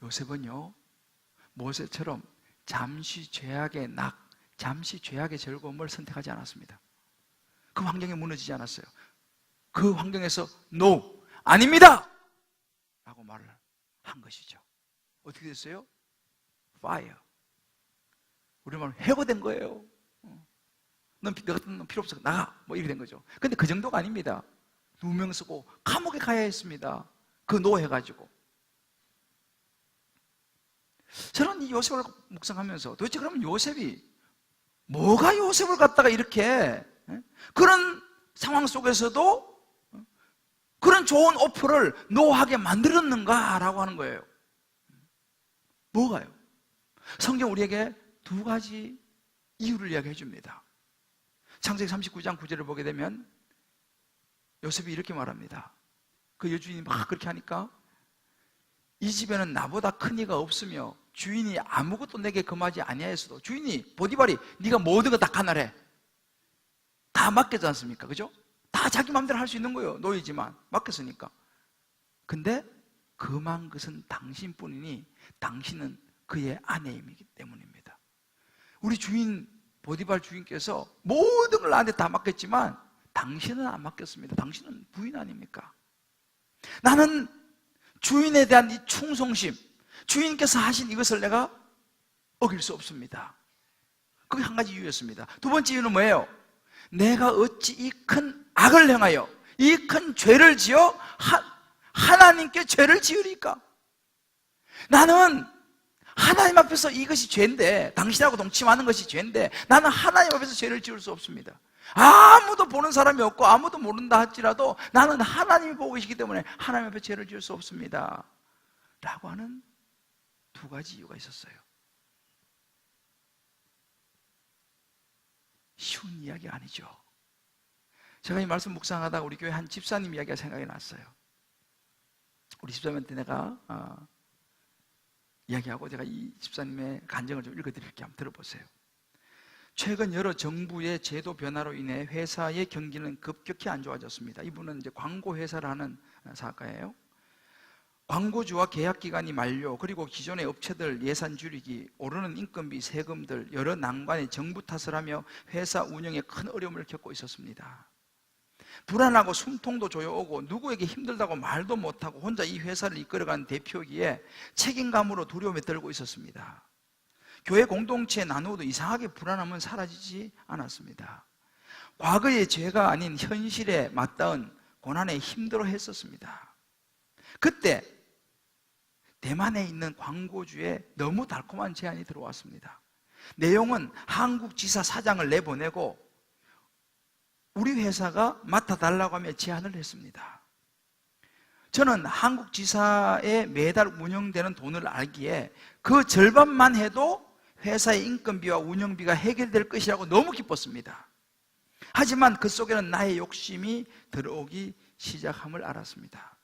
요셉은요 모세처럼 잠시 죄악의 잠시 죄악의 즐거움을 선택하지 않았습니다. 그 환경에 무너지지 않았어요. 그 환경에서 No! 아닙니다! 라고 말을 한 것이죠. 어떻게 됐어요? Fire. 우리말로 해고된 거예요. 너 같은 놈 필요 없어. 나가. 뭐 이렇게 된 거죠. 근데 그 정도가 아닙니다. 누명 쓰고 감옥에 가야 했습니다. 그 노해가지고. 저는 이 요셉을 묵상하면서 도대체 그러면 요셉이 뭐가 요셉을 갖다가 이렇게 그런 상황 속에서도 그런 좋은 오프를 노하게 만들었는가라고 하는 거예요. 뭐가요? 성경 우리에게 두 가지 이유를 이야기해 줍니다. 창세기 39장 9절을 보게 되면 요셉이 이렇게 말합니다. 그 여주인이 막 그렇게 하니까 이 집에는 나보다 큰 이가 없으며 주인이 아무것도 내게 금하지 아니하였어도, 주인이 보디발이 네가 모든 거 다 가나래, 다 맡겼지 않습니까? 그죠? 다 자기 마음대로 할 수 있는 거예요. 노예지만 맡겼으니까. 근데 금한 것은 당신뿐이니 당신은 그의 아내이기 때문입니다. 우리 주인 보디발 주인께서 모든 걸 나한테 다 맡겼지만 당신은 안 맡겼습니다. 당신은 부인 아닙니까? 나는 주인에 대한 이 충성심, 주인께서 하신 이것을 내가 어길 수 없습니다. 그게 한 가지 이유였습니다. 두 번째 이유는 뭐예요? 내가 어찌 이 큰 악을 행하여 이 큰 죄를 지어 하나님께 죄를 지으리까? 나는 하나님 앞에서 이것이 죄인데, 당신하고 동침하는 것이 죄인데 나는 하나님 앞에서 죄를 지을 수 없습니다. 아무도 보는 사람이 없고 아무도 모른다 할지라도 나는 하나님이 보고 계시기 때문에 하나님 앞에 죄를 지을 수 없습니다 라고 하는 두 가지 이유가 있었어요. 쉬운 이야기가 아니죠. 제가 이 말씀 묵상하다가 우리 교회 한 집사님 이야기가 생각이 났어요. 우리 집사님한테 내가 이야기하고 제가 이 집사님의 간증을 좀 읽어드릴게요. 한번 들어보세요. 최근 여러 정부의 제도 변화로 인해 회사의 경기는 급격히 안 좋아졌습니다. 이분은 이제 광고 회사를 하는 사업가예요. 광고주와 계약 기간이 만료, 그리고 기존의 업체들 예산 줄이기, 오르는 인건비, 세금들, 여러 난관에 정부 탓을 하며 회사 운영에 큰 어려움을 겪고 있었습니다. 불안하고 숨통도 조여오고 누구에게 힘들다고 말도 못하고 혼자 이 회사를 이끌어가는 대표기에 책임감으로 두려움에 떨고 있었습니다. 교회 공동체에 나누어도 이상하게 불안함은 사라지지 않았습니다. 과거의 죄가 아닌 현실에 맞닿은 고난에 힘들어했었습니다. 그때 대만에 있는 광고주에 너무 달콤한 제안이 들어왔습니다. 내용은 한국 지사 사장을 내보내고 우리 회사가 맡아달라고 하며 제안을 했습니다. 저는 한국 지사에 매달 운영되는 돈을 알기에 그 절반만 해도 회사의 인건비와 운영비가 해결될 것이라고 너무 기뻤습니다. 하지만 그 속에는 나의 욕심이 들어오기 시작함을 알았습니다.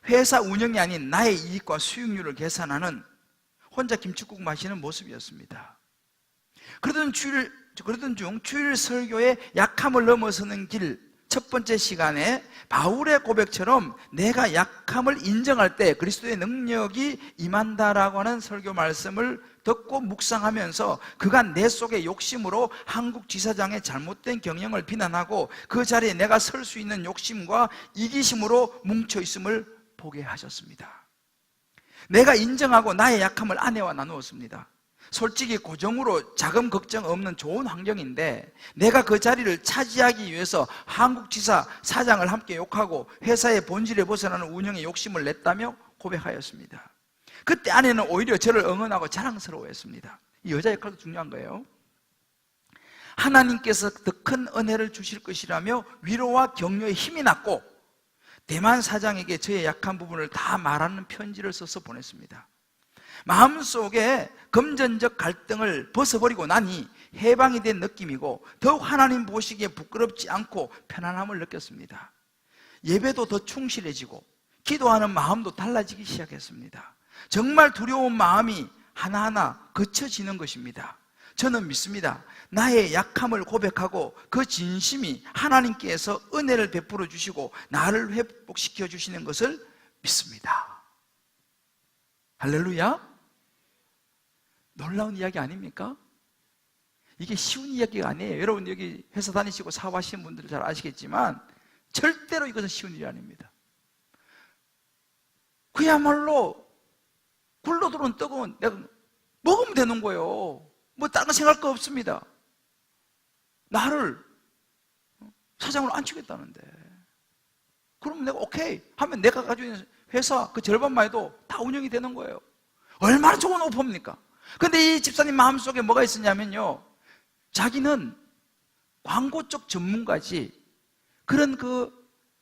회사 운영이 아닌 나의 이익과 수익률을 계산하는 혼자 김칫국 마시는 모습이었습니다. 그러던 중 주일 설교의 약함을 넘어서는 길 첫 번째 시간에 바울의 고백처럼 내가 약함을 인정할 때 그리스도의 능력이 임한다라고 하는 설교 말씀을 듣고 묵상하면서 그간 내 속의 욕심으로 한국 지사장의 잘못된 경영을 비난하고 그 자리에 내가 설 수 있는 욕심과 이기심으로 뭉쳐 있음을 보게 하셨습니다. 내가 인정하고 나의 약함을 아내와 나누었습니다. 솔직히 고정으로 자금 걱정 없는 좋은 환경인데 내가 그 자리를 차지하기 위해서 한국지사 사장을 함께 욕하고 회사의 본질에 벗어나는 운영에 욕심을 냈다며 고백하였습니다. 그때 아내는 오히려 저를 응원하고 자랑스러워했습니다. 이 여자 역할도 중요한 거예요. 하나님께서 더 큰 은혜를 주실 것이라며 위로와 격려에 힘이 났고 대만 사장에게 저의 약한 부분을 다 말하는 편지를 써서 보냈습니다. 마음속에 금전적 갈등을 벗어버리고 나니 해방이 된 느낌이고 더욱 하나님 보시기에 부끄럽지 않고 편안함을 느꼈습니다. 예배도 더 충실해지고 기도하는 마음도 달라지기 시작했습니다. 정말 두려운 마음이 하나하나 그쳐지는 것입니다. 저는 믿습니다. 나의 약함을 고백하고 그 진심이 하나님께서 은혜를 베풀어 주시고 나를 회복시켜 주시는 것을 믿습니다. 할렐루야. 놀라운 이야기 아닙니까? 이게 쉬운 이야기가 아니에요. 여러분 여기 회사 다니시고 사업하시는 분들은 잘 아시겠지만 절대로 이것은 쉬운 일이 아닙니다. 그야말로 굴러 들어온 떡은 내가 먹으면 되는 거예요. 뭐 다른 거 생각할 거 없습니다. 나를 사장으로 앉히겠다는데 그러면 내가 오케이 하면 내가 가지고 있는 회사 그 절반만 해도 다 운영이 되는 거예요. 얼마나 좋은 오퍼입니까? 근데 이 집사님 마음속에 뭐가 있었냐면요, 자기는 광고 쪽 전문가지 그런 그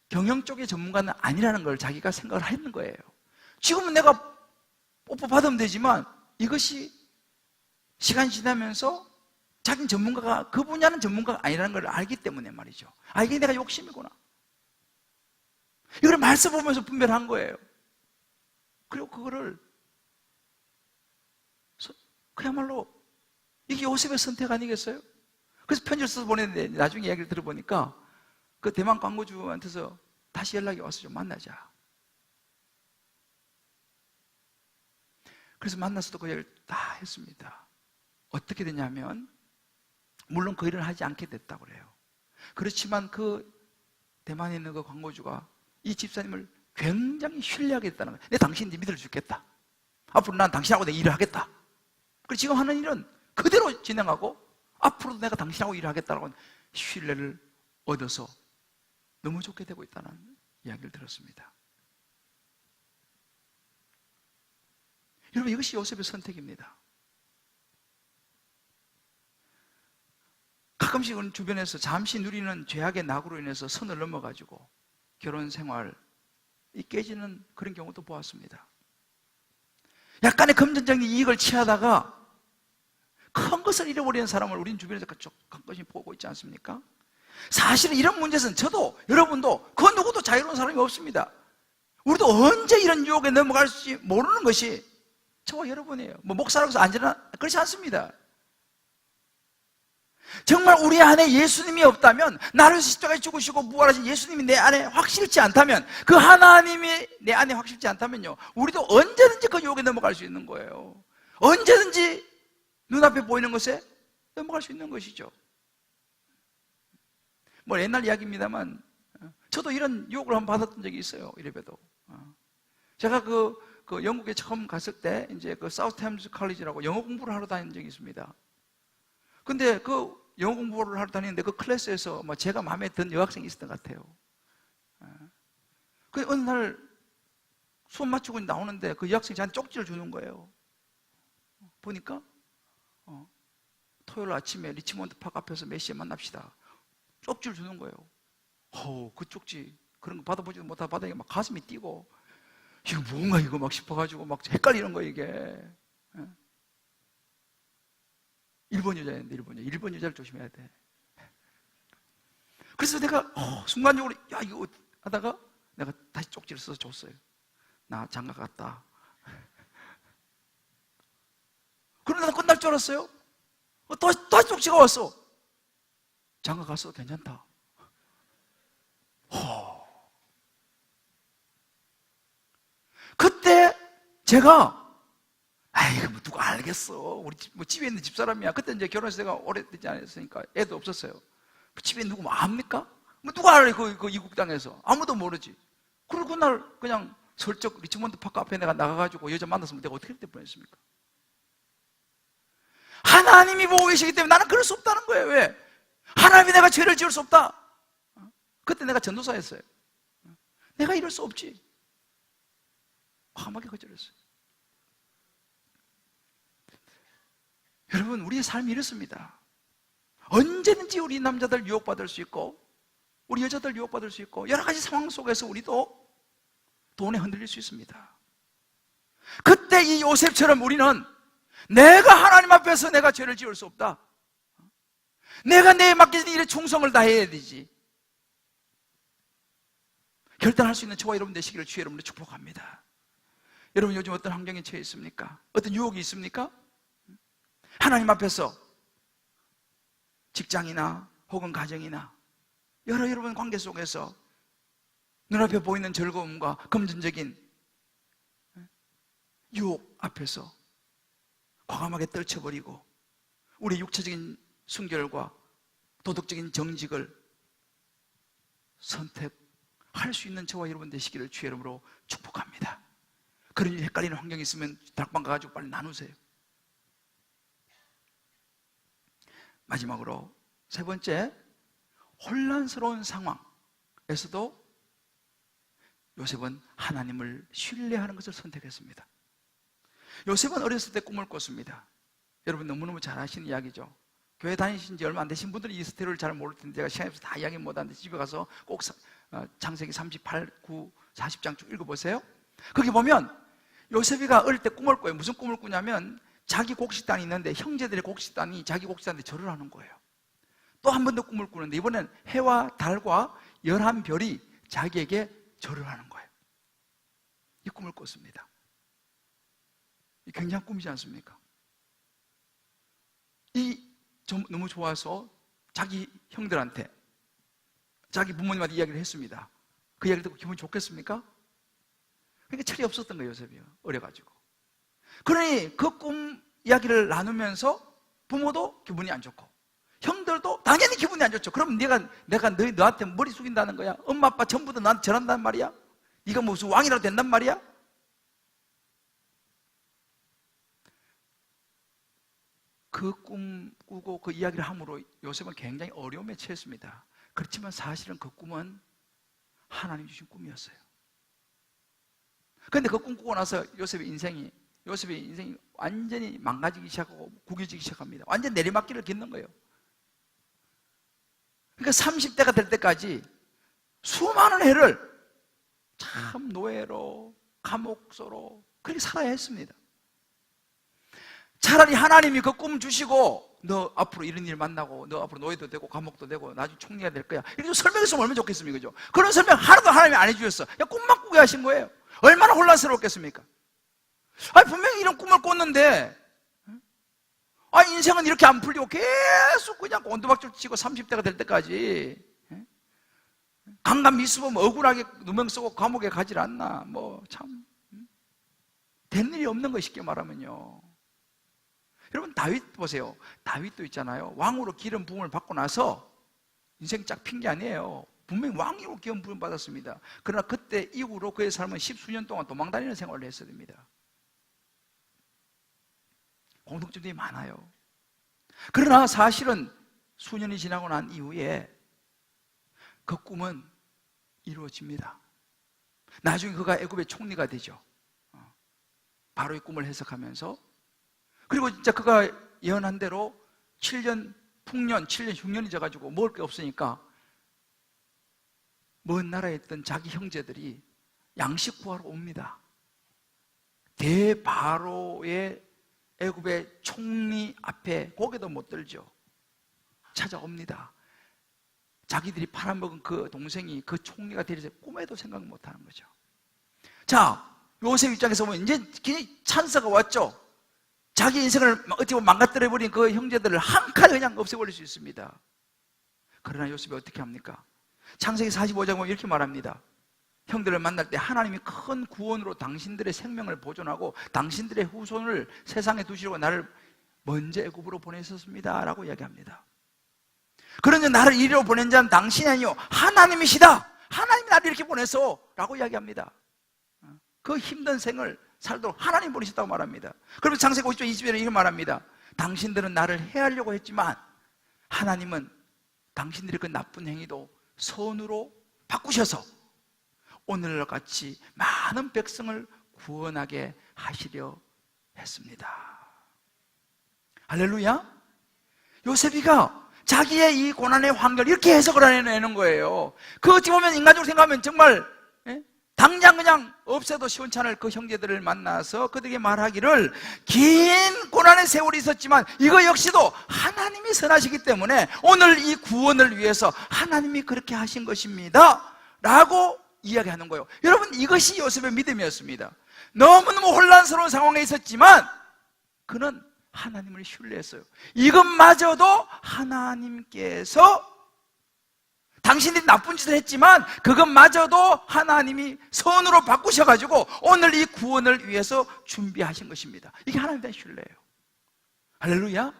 경영 쪽의 전문가는 아니라는 걸 자기가 생각을 했는 거예요. 지금은 내가 오퍼 받으면 되지만 이것이 시간이 지나면서 자기는 전문가가, 그 분야는 전문가가 아니라는 걸 알기 때문에 말이죠. 아, 이게 내가 욕심이구나. 이걸 말씀 보면서 분별한 거예요. 그리고 그거를 그야말로 이게 요셉의 선택 아니겠어요? 그래서 편지를 써서 보냈는데 나중에 이야기를 들어보니까 그 대만 광고주한테서 다시 연락이 와서 좀 만나자. 그래서 만나서도 그 얘기를 다 했습니다. 어떻게 되냐면, 물론 그 일을 하지 않게 됐다고 그래요. 그렇지만 그 대만에 있는 그 광고주가 이 집사님을 굉장히 신뢰하게 됐다는 거예요. 내 당신 네 믿을 수 있겠다. 앞으로 난 당신하고 내 일을 하겠다. 그리고 지금 하는 일은 그대로 진행하고 앞으로도 내가 당신하고 일을 하겠다라고 신뢰를 얻어서 너무 좋게 되고 있다는 이야기를 들었습니다. 여러분, 이것이 요셉의 선택입니다. 가끔씩 우리 주변에서 잠시 누리는 죄악의 낙으로 인해서 선을 넘어가지고 결혼 생활이 깨지는 그런 경우도 보았습니다. 약간의 금전적인 이익을 취하다가 큰 것을 잃어버리는 사람을 우린 주변에서 가끔씩 보고 있지 않습니까? 사실은 이런 문제에서는 저도 여러분도 그 누구도 자유로운 사람이 없습니다. 우리도 언제 이런 유혹에 넘어갈지 모르는 것이 저와 여러분이에요. 뭐 목사라고 해서 안전한, 그렇지 않습니다. 정말 우리 안에 예수님이 없다면, 나를 위해서 십자가에 죽으시고 부활하신 예수님이 내 안에 확실치 않다면, 그 하나님이 내 안에 확실치 않다면요, 우리도 언제든지 그 유혹에 넘어갈 수 있는 거예요. 언제든지 눈앞에 보이는 것에 넘어갈 수 있는 것이죠. 뭐 옛날 이야기입니다만 저도 이런 유혹을 한번 받았던 적이 있어요. 이래봬도 제가 그 영국에 처음 갔을 때 이제 그 사우스햄스 컬리지라고 영어 공부를 하러 다닌 적이 있습니다. 근데 그 영어 공부를 하러 다니는데 그 클래스에서 뭐 제가 마음에 든 여학생이 있었던 것 같아요. 그 어느 날 수업 마치고 나오는데 그 여학생이 저한테 쪽지를 주는 거예요. 보니까 토요일 아침에 리치몬드 파크 앞에서 몇 시에 만납시다. 쪽지를 주는 거예요. 그 쪽지, 그런 거 받아보지도 못하고 받으니까 막 가슴이 뛰고, 이거 뭔가 이거 막 싶어가지고 막 헷갈리는 거예요, 이게. 일본 여자였는데, 일본 여자를 조심해야 돼. 그래서 내가 순간적으로 야 이거 하다가 내가 다시 쪽지를 써서 줬어요. 나 장가 갔다. 그러다 끝날 줄 알았어요. 다시 쪽지가 왔어. 장가 갔어, 괜찮다. 그때 제가 이거 뭐 누가 알겠어. 우리 집에 있는 집사람이야. 그때 이제 결혼해서 내가 오래되지 않았으니까 애도 없었어요. 집에 누구 뭐 압니까? 뭐 누가 알아, 그 이국 땅에서. 아무도 모르지. 그리고 그날 그냥 슬쩍 리치몬드 파크 앞에 내가 나가가지고 여자 만났으면 내가 어떻게 할 때 뻔했습니까? 하나님이 보고 계시기 때문에 나는 그럴 수 없다는 거예요. 왜? 하나님이 내가 죄를 지을 수 없다. 그때 내가 전도사였어요. 내가 이럴 수 없지. 과감하게 거절했어요. 여러분, 우리의 삶이 이렇습니다. 언제든지 우리 남자들 유혹받을 수 있고 우리 여자들 유혹받을 수 있고 여러 가지 상황 속에서 우리도 돈에 흔들릴 수 있습니다. 그때 이 요셉처럼 우리는 내가 하나님 앞에서 내가 죄를 지을 수 없다. 내가 내게 맡겨진 일에 충성을 다해야 되지. 결단할 수 있는 저와 여러분 되시기를 주의 이름으로 축복합니다. 여러분, 요즘 어떤 환경에 처해 있습니까? 어떤 유혹이 있습니까? 하나님 앞에서 직장이나 혹은 가정이나 여러분 관계 속에서 눈앞에 보이는 즐거움과 금전적인 유혹 앞에서 과감하게 떨쳐버리고 우리 육체적인 순결과 도덕적인 정직을 선택할 수 있는 저와 여러분 되시기를 주의 이름으로 축복합니다. 그런 일 헷갈리는 환경이 있으면 다락방 가가지고 빨리 나누세요. 마지막으로 세 번째, 혼란스러운 상황에서도 요셉은 하나님을 신뢰하는 것을 선택했습니다. 요셉은 어렸을 때 꿈을 꿨습니다. 여러분 너무너무 잘 아시는 이야기죠. 교회 다니신 지 얼마 안 되신 분들은 이 스토리를 잘 모를 텐데 제가 시간이 없어서 다 이야기 못하는데 집에 가서 꼭 창세기 38, 9, 40장 쭉 읽어보세요. 거기 보면 요셉이가 어릴 때 꿈을 꿔요. 무슨 꿈을 꾸냐면 자기 곡식단이 있는데 형제들의 곡식단이 자기 곡식단한테 절을 하는 거예요. 또 한 번 더 꿈을 꾸는데 이번엔 해와 달과 11별이 자기에게 절을 하는 거예요. 이 꿈을 꿨습니다. 이 굉장한 꿈이지 않습니까? 너무 좋아서 자기 형들한테, 자기 부모님한테 이야기를 했습니다. 그 이야기를 듣고 기분이 좋겠습니까? 그러니까 철이 없었던 거예요, 요셉이요. 어려가지고. 그러니 그 꿈 이야기를 나누면서 부모도 기분이 안 좋고 형들도 당연히 기분이 안 좋죠. 그럼 내가 너한테 머리 숙인다는 거야? 엄마 아빠 전부 다 나한테 절한단 말이야? 네가 무슨 왕이라도 된단 말이야? 그 꿈 꾸고 그 이야기를 함으로 요셉은 굉장히 어려움에 처했습니다. 그렇지만 사실은 그 꿈은 하나님 주신 꿈이었어요. 그런데 그 꿈 꾸고 나서 요셉의 인생이 완전히 망가지기 시작하고 구겨지기 시작합니다. 완전 내리막길을 걷는 거예요. 그러니까 30대가 될 때까지 수많은 해를 참 노예로, 감옥소로 그렇게 살아야 했습니다. 차라리 하나님이 그 꿈 주시고 너 앞으로 이런 일 만나고 너 앞으로 노예도 되고 감옥도 되고 나중에 총리가 될 거야, 이렇게 좀 설명했으면 얼마나 좋겠습니까? 그죠? 그런 설명 하나도 하나님이 안 해주셨어. 그냥 꿈만 꾸게 하신 거예요. 얼마나 혼란스러웠겠습니까? 아니 분명히 이런 꿈을 꿨는데 인생은 이렇게 안 풀리고 계속 그냥 곤두박질 치고 30대가 될 때까지 강간 미수범 억울하게 누명 쓰고 감옥에 가질 않나. 뭐 참 된 일이 없는 거 쉽게 말하면요. 여러분 다윗 보세요. 다윗도 있잖아요. 왕으로 기름 부음을 받고 나서 인생 쫙 핀 게 아니에요. 분명히 왕으로 기름 부음 받았습니다. 그러나 그때 이후로 그의 삶은 10수년 동안 도망다니는 생활을 했어야 됩니다. 공통점이 많아요. 그러나 사실은 수년이 지나고 난 이후에 그 꿈은 이루어집니다. 나중에 그가 애굽의 총리가 되죠. 바로의 꿈을 해석하면서. 그리고 진짜 그가 예언한 대로 7년 풍년, 7년 흉년이 져가지고 먹을 게 없으니까 먼 나라에 있던 자기 형제들이 양식 구하러 옵니다. 대바로의 애굽의 총리 앞에 고개도 못 들죠. 찾아옵니다. 자기들이 팔아먹은 그 동생이 그 총리가 되리지 꿈에도 생각 못하는 거죠. 자, 요셉 입장에서 보면 이제 찬스가 왔죠. 자기 인생을 어찌 보면 망가뜨려버린 그 형제들을 한 칼에 그냥 없애버릴 수 있습니다. 그러나 요셉이 어떻게 합니까? 창세기 45장 보면 이렇게 말합니다. 형들을 만날 때 하나님이 큰 구원으로 당신들의 생명을 보존하고 당신들의 후손을 세상에 두시려고 나를 먼저 애굽으로 보내셨습니다 라고 이야기합니다. 그러니 나를 이리로 보낸 자는 당신이 아니요 하나님이시다. 하나님이 나를 이렇게 보내서 라고 이야기합니다. 그 힘든 생을 살도록 하나님 보내셨다고 말합니다. 그러면 창세기 50장 20절에 이렇게 말합니다. 당신들은 나를 해하려고 했지만 하나님은 당신들의 그 나쁜 행위도 선으로 바꾸셔서 오늘날 같이 많은 백성을 구원하게 하시려 했습니다. 할렐루야. 요셉이가 자기의 이 고난의 환경을 이렇게 해석을 해내는 거예요. 그 어찌 보면 인간적으로 생각하면 정말 당장 그냥 없애도 시원찮을 그 형제들을 만나서 그들에게 말하기를 긴 고난의 세월이 있었지만 이거 역시도 하나님이 선하시기 때문에 오늘 이 구원을 위해서 하나님이 그렇게 하신 것입니다 라고 이야기하는 거예요. 여러분 이것이 요셉의 믿음이었습니다. 너무너무 혼란스러운 상황에 있었지만 그는 하나님을 신뢰했어요. 이것마저도 하나님께서 당신들이 나쁜 짓을 했지만 그것마저도 하나님이 선으로 바꾸셔가지고 오늘 이 구원을 위해서 준비하신 것입니다. 이게 하나님에 대한 신뢰예요. 할렐루야.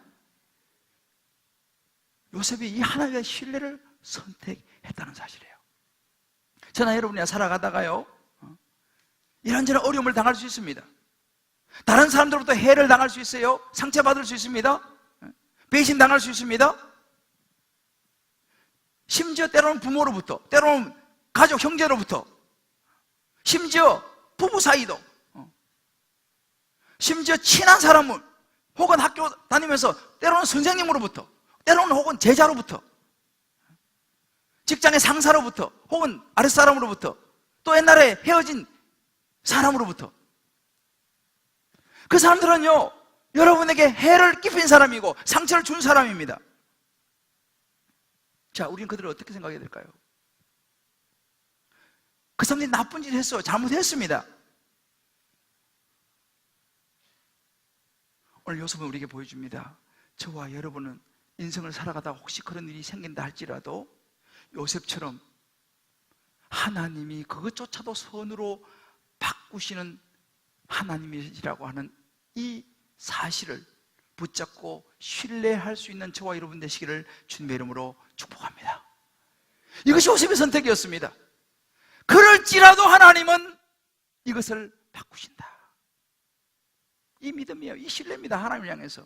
요셉이 이 하나님에 대한 신뢰를 선택했다는 사실이에요. 저나 여러분이 살아가다가요 이런저런 어려움을 당할 수 있습니다. 다른 사람들로부터 해를 당할 수 있어요. 상처받을 수 있습니다. 배신당할 수 있습니다. 심지어 때로는 부모로부터, 때로는 가족 형제로부터, 심지어 부부 사이도. 심지어 친한 사람을, 혹은 학교 다니면서 때로는 선생님으로부터, 때로는 혹은 제자로부터, 직장의 상사로부터, 혹은 아랫사람으로부터, 또 옛날에 헤어진 사람으로부터, 그 사람들은요 여러분에게 해를 끼친 사람이고 상처를 준 사람입니다. 자, 우리는 그들을 어떻게 생각해야 될까요? 그 사람들이 나쁜 짓을 했어요. 잘못했습니다. 오늘 요셉은 우리에게 보여줍니다. 저와 여러분은 인생을 살아가다가 혹시 그런 일이 생긴다 할지라도 요셉처럼 하나님이 그것조차도 선으로 바꾸시는 하나님이시라고 하는 이 사실을 붙잡고 신뢰할 수 있는 저와 여러분 되시기를 주님의 이름으로 축복합니다. 이것이 요셉의 선택이었습니다. 그럴지라도 하나님은 이것을 바꾸신다. 이 믿음이에요. 이 신뢰입니다. 하나님을 향해서.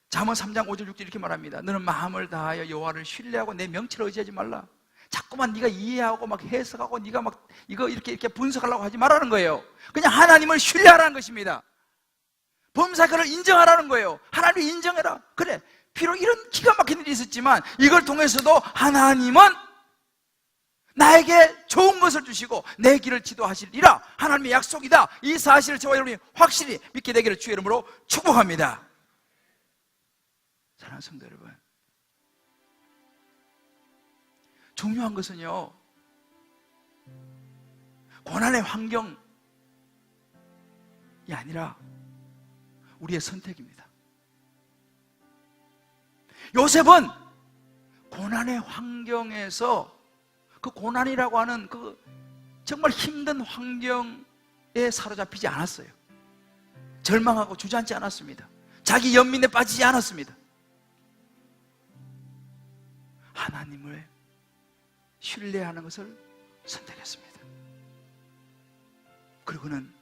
잠언 3장 5절 6절 이렇게 말합니다. 너는 마음을 다하여 여호와를 신뢰하고 내 명치를 의지하지 말라. 자꾸만 네가 이해하고 막 해석하고 네가 막 이거 이렇게 분석하려고 하지 말라는 거예요. 그냥 하나님을 신뢰하라는 것입니다. 범사에 그를 인정하라는 거예요. 하나님을 인정해라. 그래, 비록 이런 기가 막힌 일이 있었지만 이걸 통해서도 하나님은 나에게 좋은 것을 주시고 내 길을 지도하시리라. 하나님의 약속이다. 이 사실을 저와 여러분이 확실히 믿게 되기를 주의 이름으로 축복합니다. 사랑하는 성도 여러분, 중요한 것은요 고난의 환경이 아니라 우리의 선택입니다. 요셉은 고난의 환경에서 그 고난이라고 하는 그 정말 힘든 환경에 사로잡히지 않았어요. 절망하고 주저앉지 않았습니다. 자기 연민에 빠지지 않았습니다. 하나님을 신뢰하는 것을 선택했습니다. 그리고는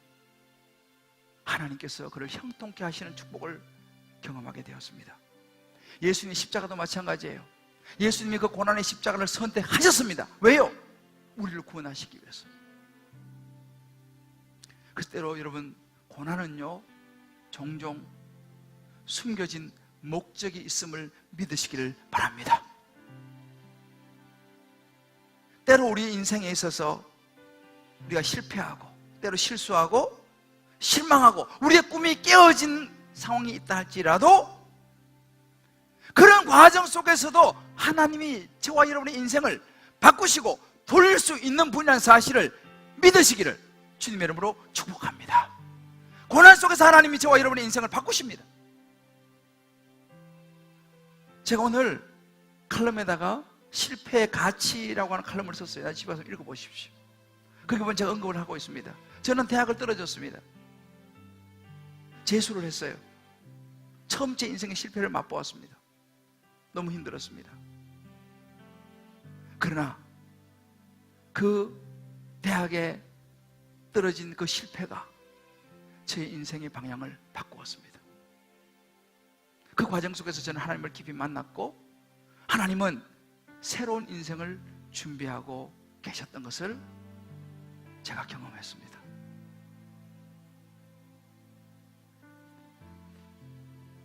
하나님께서 그를 형통케 하시는 축복을 경험하게 되었습니다. 예수님의 십자가도 마찬가지예요. 예수님이 그 고난의 십자가를 선택하셨습니다. 왜요? 우리를 구원하시기 위해서. 그래서 때로 여러분 고난은요 종종 숨겨진 목적이 있음을 믿으시기를 바랍니다. 때로 우리 인생에 있어서 우리가 실패하고 때로 실수하고 실망하고 우리의 꿈이 깨어진 상황이 있다 할지라도 그런 과정 속에서도 하나님이 저와 여러분의 인생을 바꾸시고 돌릴 수 있는 분이라는 사실을 믿으시기를 주님의 이름으로 축복합니다. 고난 속에서 하나님이 저와 여러분의 인생을 바꾸십니다. 제가 오늘 칼럼에다가 실패의 가치라고 하는 칼럼을 썼어요. 집에 가서 읽어보십시오. 거기 보면 제가 언급을 하고 있습니다. 저는 대학을 떨어졌습니다. 재수를 했어요. 처음 제 인생의 실패를 맛보았습니다. 너무 힘들었습니다. 그러나 그 대학에 떨어진 그 실패가 제 인생의 방향을 바꾸었습니다. 그 과정 속에서 저는 하나님을 깊이 만났고 하나님은 새로운 인생을 준비하고 계셨던 것을 제가 경험했습니다.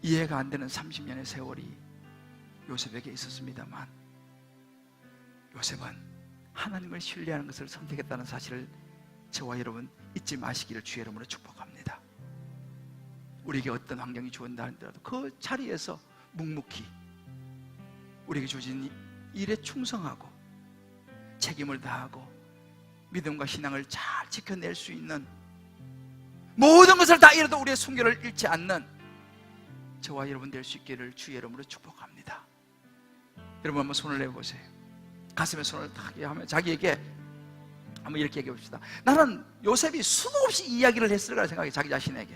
이해가 안 되는 30년의 세월이 요셉에게 있었습니다만 요셉은 하나님을 신뢰하는 것을 선택했다는 사실을 저와 여러분 잊지 마시기를 주의 이름으로 축복합니다. 우리에게 어떤 환경이 주어진다 하더라도 그 자리에서 묵묵히 우리에게 주어진 일에 충성하고 책임을 다하고 믿음과 신앙을 잘 지켜낼 수 있는 모든 것을 다 잃어도 우리의 순결을 잃지 않는 저와 여러분 될 수 있기를 주의 이름으로 축복합니다. 여러분 한번 손을 내보세요. 가슴에 손을 딱 하면 자기에게 한번 이렇게 얘기해 봅시다. 나는 요셉이 수도 없이 이야기를 했을 거라 생각해. 자기 자신에게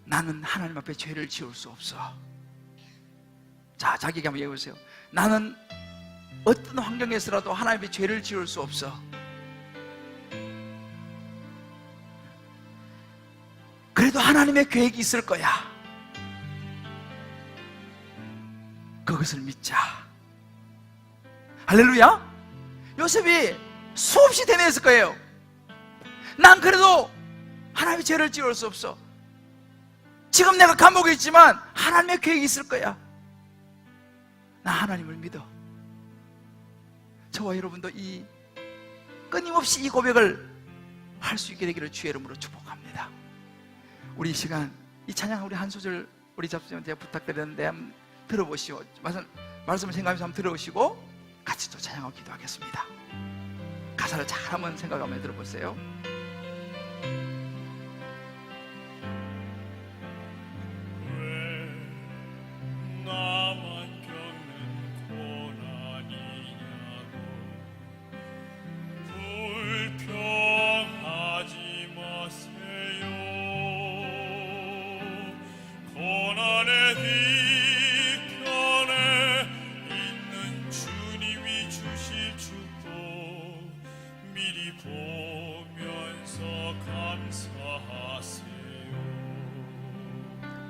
나는 하나님 앞에 죄를 지을 수 없어. 자, 자기에게 한번 얘기해 보세요. 나는 어떤 환경에서라도 하나님 앞에 죄를 지을 수 없어. 그래도 하나님의 계획이 있을 거야. 그것을 믿자. 할렐루야. 요셉이 수없이 대면했을 거예요. 난 그래도 하나님의 죄를 지을 수 없어. 지금 내가 감옥에 있지만 하나님의 계획이 있을 거야. 나 하나님을 믿어. 저와 여러분도 이 끊임없이 이 고백을 할 수 있게 되기를 주의 이름으로 축복합니다. 우리 이 시간 이 찬양 우리 한 소절 우리 잡수님한테 부탁드렸는데 한번 들어보시오. 말씀을 생각하면서 한번 들어보시고 같이 또 찬양하고 기도하겠습니다. 가사를 잘 한번 생각하며 들어보세요.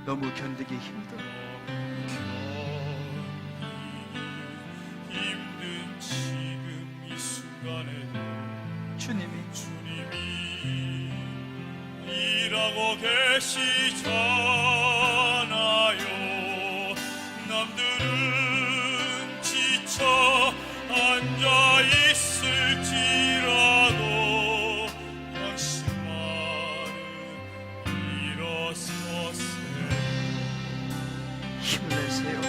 너무 견디기 힘든 지금 이 순간에도 주님이 일하고 계시잖아요. 남들은 지쳐 앉아 있을지라도 당신만은 일어서세요. 힘을 내세요.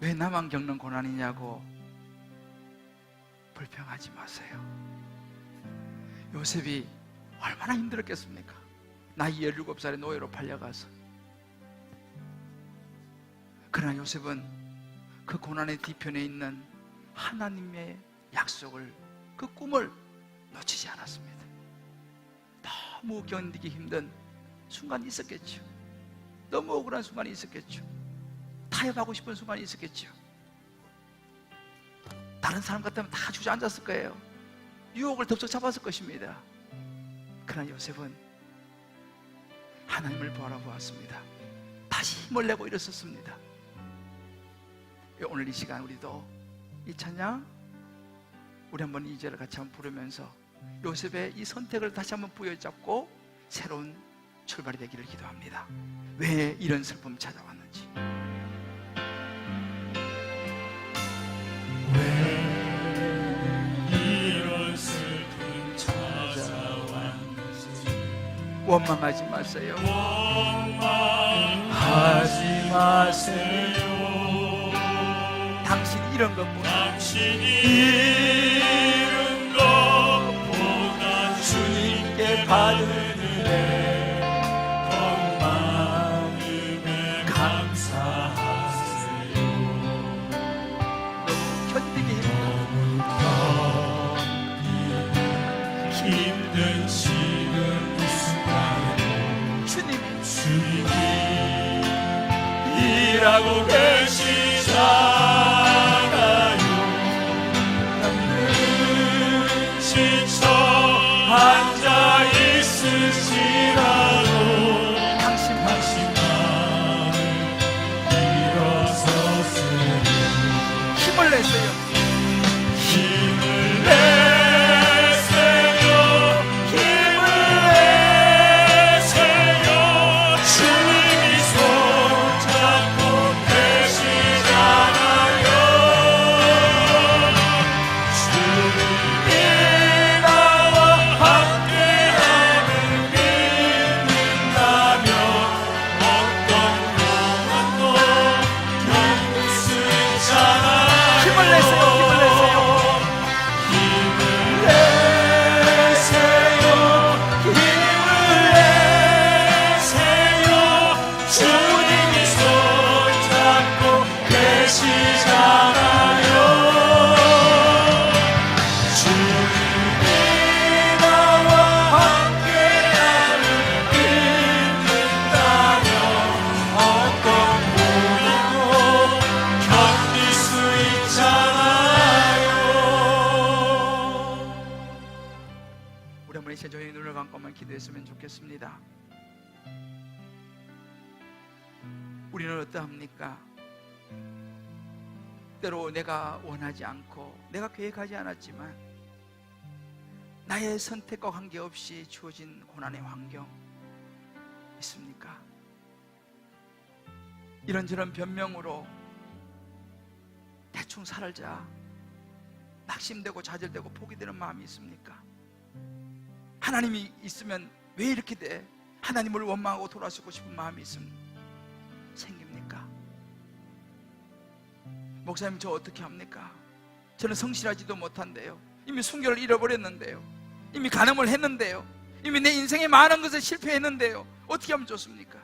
왜 나만 겪는 고난이냐고 불평하지 마세요. 요셉이 얼마나 힘들었겠습니까? 나이 17살에 노예로 팔려가서. 그러나 요셉은 그 고난의 뒤편에 있는 하나님의 약속을, 그 꿈을 놓치지 않았습니다. 너무 견디기 힘든 순간이 있었겠죠. 너무 억울한 순간이 있었겠죠. 타협하고 싶은 순간이 있었겠죠. 다른 사람 같으면 다 주저앉았을 거예요. 유혹을 덥석 잡았을 것입니다. 그러나 요셉은 하나님을 바라보았습니다. 다시 힘을 내고 일어섰습니다. 오늘 이 시간 우리도 이 찬양 우리 한번 2절을 같이 한번 부르면서 요셉의 이 선택을 다시 한번 부여잡고 새로운 출발이 되기를 기도합니다. 왜 이런 슬픔이 찾아왔는지, 이런 슬픔 찾아왔는지 원망하지 마세요. 원망하지 마세요. 당신 이런 것보다 당신이 이룬 것보다 주님께 받은 은혜 더 많음에 감사하세요. 견디기 힘든 지금 이 순간에 주님이 일하고 계시잖아요. 남들은 지쳐 앉아 있을지라도 당신만은 일어서세요. 힘을 내세요. 힘을 내세요. 힘을 내세요. 주님이 손잡고 계시잖아요. 주님이 나와 함께함을 믿는다면 어떤 고난도 겪을 수 있잖아요. 힘을 내세요. 힘을 내세요. 주님이 손잡고 계시잖아요. 잠깐만 기도했으면 좋겠습니다. 우리는 어떠합니까? 때로 내가 원하지 않고 내가 계획하지 않았지만 나의 선택과 관계없이 주어진 고난의 환경 있습니까? 이런저런 변명으로 대충 살자 낙심되고 좌절되고 포기되는 마음이 있습니까? 하나님이 있으면 왜 이렇게 돼? 하나님을 원망하고 돌아서고 싶은 마음이 생깁니까? 목사님, 저 어떻게 합니까? 저는 성실하지도 못한데요, 이미 순결을 잃어버렸는데요, 이미 간음을 했는데요, 이미 내 인생에 많은 것을 실패했는데요, 어떻게 하면 좋습니까?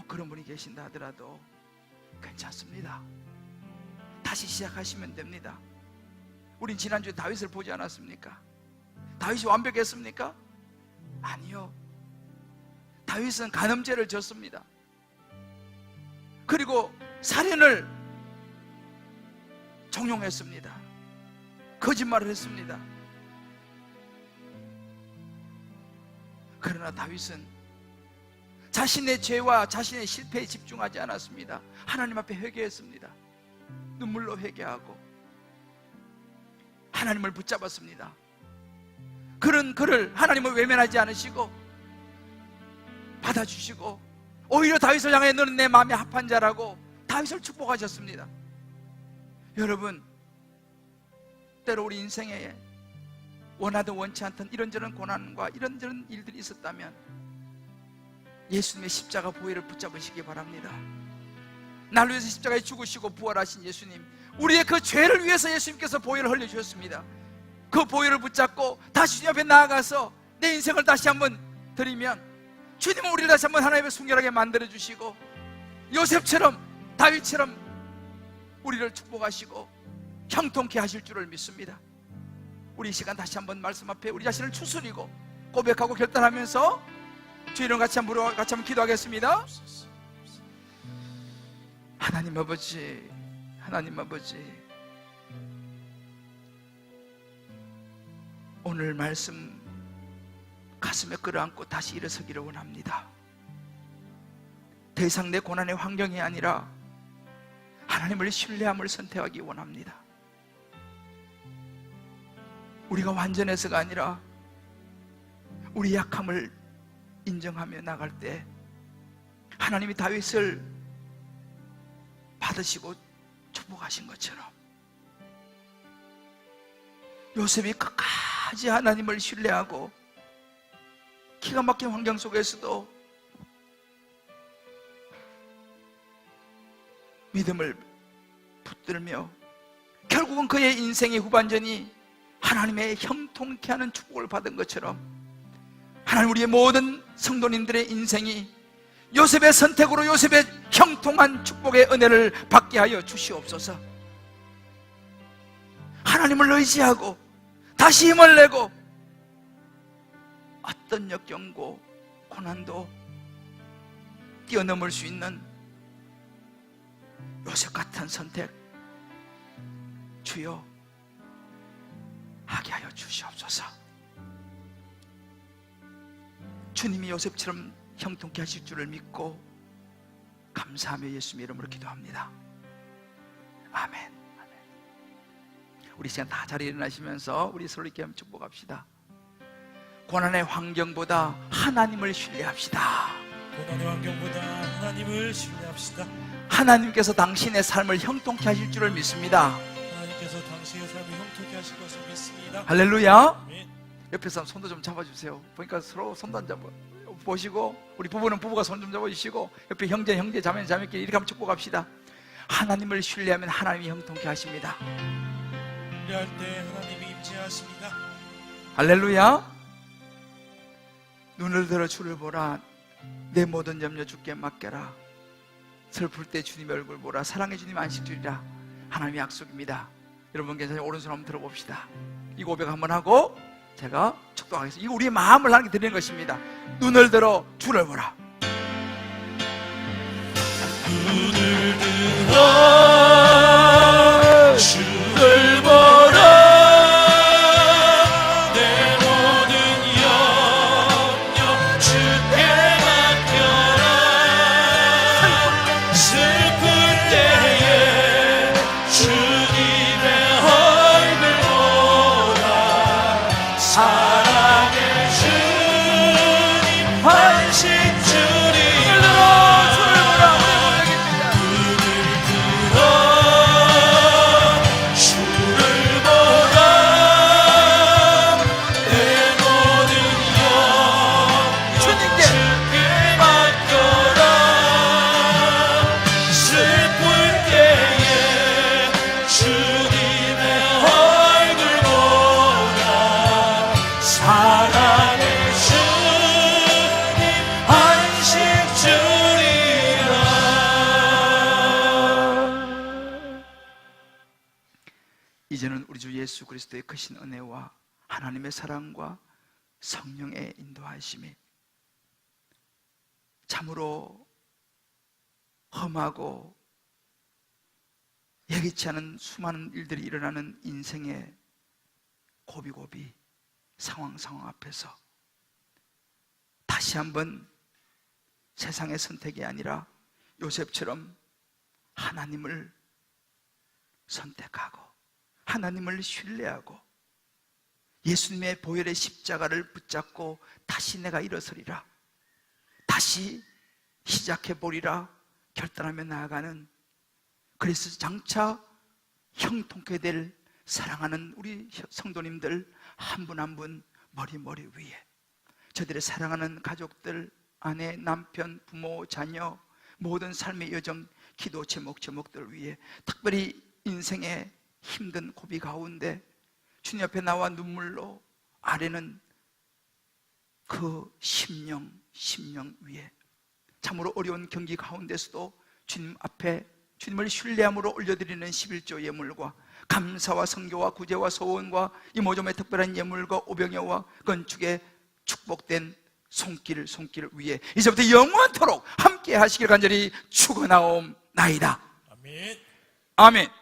그런 분이 계신다 하더라도 괜찮습니다. 다시 시작하시면 됩니다. 우린 지난주에 다윗을 보지 않았습니까? 다윗이 완벽했습니까? 아니요. 다윗은 간음죄를 졌습니다. 그리고 살인을 종용했습니다. 거짓말을 했습니다. 그러나 다윗은 자신의 죄와 자신의 실패에 집중하지 않았습니다. 하나님 앞에 회개했습니다. 눈물로 회개하고 하나님을 붙잡았습니다. 그런 그를 하나님을 외면하지 않으시고 받아주시고 오히려 다윗을 향해 너는 내 마음에 합한 자라고 다윗을 축복하셨습니다. 여러분, 때로 우리 인생에 원하든 원치 않던 이런저런 고난과 이런저런 일들이 있었다면 예수님의 십자가 보혈을 붙잡으시기 바랍니다. 나를 위해서 십자가에 죽으시고 부활하신 예수님, 우리의 그 죄를 위해서 예수님께서 보혈을 흘려주셨습니다. 그 보혈을 붙잡고 다시 주님 앞에 나아가서 내 인생을 다시 한번 드리면 주님은 우리를 다시 한번 하나님의 순결하게 만들어주시고 요셉처럼 다윗처럼 우리를 축복하시고 형통케 하실 줄을 믿습니다. 우리 이 시간 다시 한번 말씀 앞에 우리 자신을 추스리고 고백하고 결단하면서 주의 이름 같이 한번 기도하겠습니다. 하나님 아버지, 하나님 아버지, 오늘 말씀 가슴에 끌어안고 다시 일어서기를 원합니다. 더 이상 내 고난의 환경이 아니라 하나님을 신뢰함을 선택하기 원합니다. 우리가 완전해서가 아니라 우리 약함을 인정하며 나갈 때 하나님이 다윗을 받으시고 축복하신 것처럼 요셉이 끝까지 하나님을 신뢰하고 기가 막힌 환경 속에서도 믿음을 붙들며 결국은 그의 인생의 후반전이 하나님의 형통케 하는 축복을 받은 것처럼 하나님, 우리의 모든 성도님들의 인생이 요셉의 선택으로 요셉의 형통한 축복의 은혜를 받게 하여 주시옵소서. 하나님을 의지하고 다시 힘을 내고 어떤 역경고 고난도 뛰어넘을 수 있는 요셉 같은 선택 주여 하게 하여 주시옵소서. 주님이 요셉처럼 형통케 하실 줄을 믿고 감사하며 예수님의 이름으로 기도합니다. 아멘. 아멘. 우리 시간 다 자리에 일어나시면서 우리 서로 이렇게 축복합시다. 고난의 환경보다 하나님을 신뢰합시다. 고난의 환경보다 하나님을 신뢰합시다. 하나님께서 당신의 삶을 형통케 하실 줄을 믿습니다. 하나님께서 당신의 삶을 형통케 하실 것을 믿습니다. 할렐루야. 아멘. 옆에 사람 손도 좀 잡아주세요. 보니까 서로 손도 안 잡아 보시고, 우리 부부는 부부가 손 좀 잡아주시고, 옆에 형제 자매 자매끼리 이렇게 한번 축복합시다. 하나님을 신뢰하면 하나님이 형통케 하십니다. 신뢰할 때 하나님이 임재하십니다. 할렐루야. 눈을 들어 주를 보라. 내 모든 염려 주께 맡겨라. 슬플 때 주님의 얼굴 보라. 사랑해 주님 안식 주리라. 하나님의 약속입니다. 여러분 괜찮아요? 오른손 한번 들어봅시다. 이 고백 한번 하고 제가 축도하겠습니다. 이거 우리의 마음을 하나님께 드리는 것입니다. 눈을 들어 주를 보라. 눈을 들어 주를 보라. 이제는 우리 주 예수 그리스도의 크신 은혜와 하나님의 사랑과 성령의 인도하심이 참으로 험하고 예기치 않은 수많은 일들이 일어나는 인생의 고비고비 상황 앞에서 다시 한번 세상의 선택이 아니라 요셉처럼 하나님을 선택하고 하나님을 신뢰하고 예수님의 보혈의 십자가를 붙잡고 다시 내가 일어서리라, 다시 시작해보리라 결단하며 나아가는, 그래서 장차 형통케 될 사랑하는 우리 성도님들 한 분 한 분 머리 위에 저들의 사랑하는 가족들, 아내, 남편, 부모, 자녀, 모든 삶의 여정, 기도 제목들 위에 특별히 인생의 힘든 고비 가운데 주님 앞에 나와 눈물로 아래는 그 심령 위에 참으로 어려운 경기 가운데서도 주님 앞에 주님을 신뢰함으로 올려드리는 11조 예물과 감사와 성교와 구제와 소원과 이모점의 특별한 예물과 오병여와 건축의 축복된 손길 위에 이제부터 영원토록 함께 하시길 간절히 축원하옵나이다. 아멘. 아멘.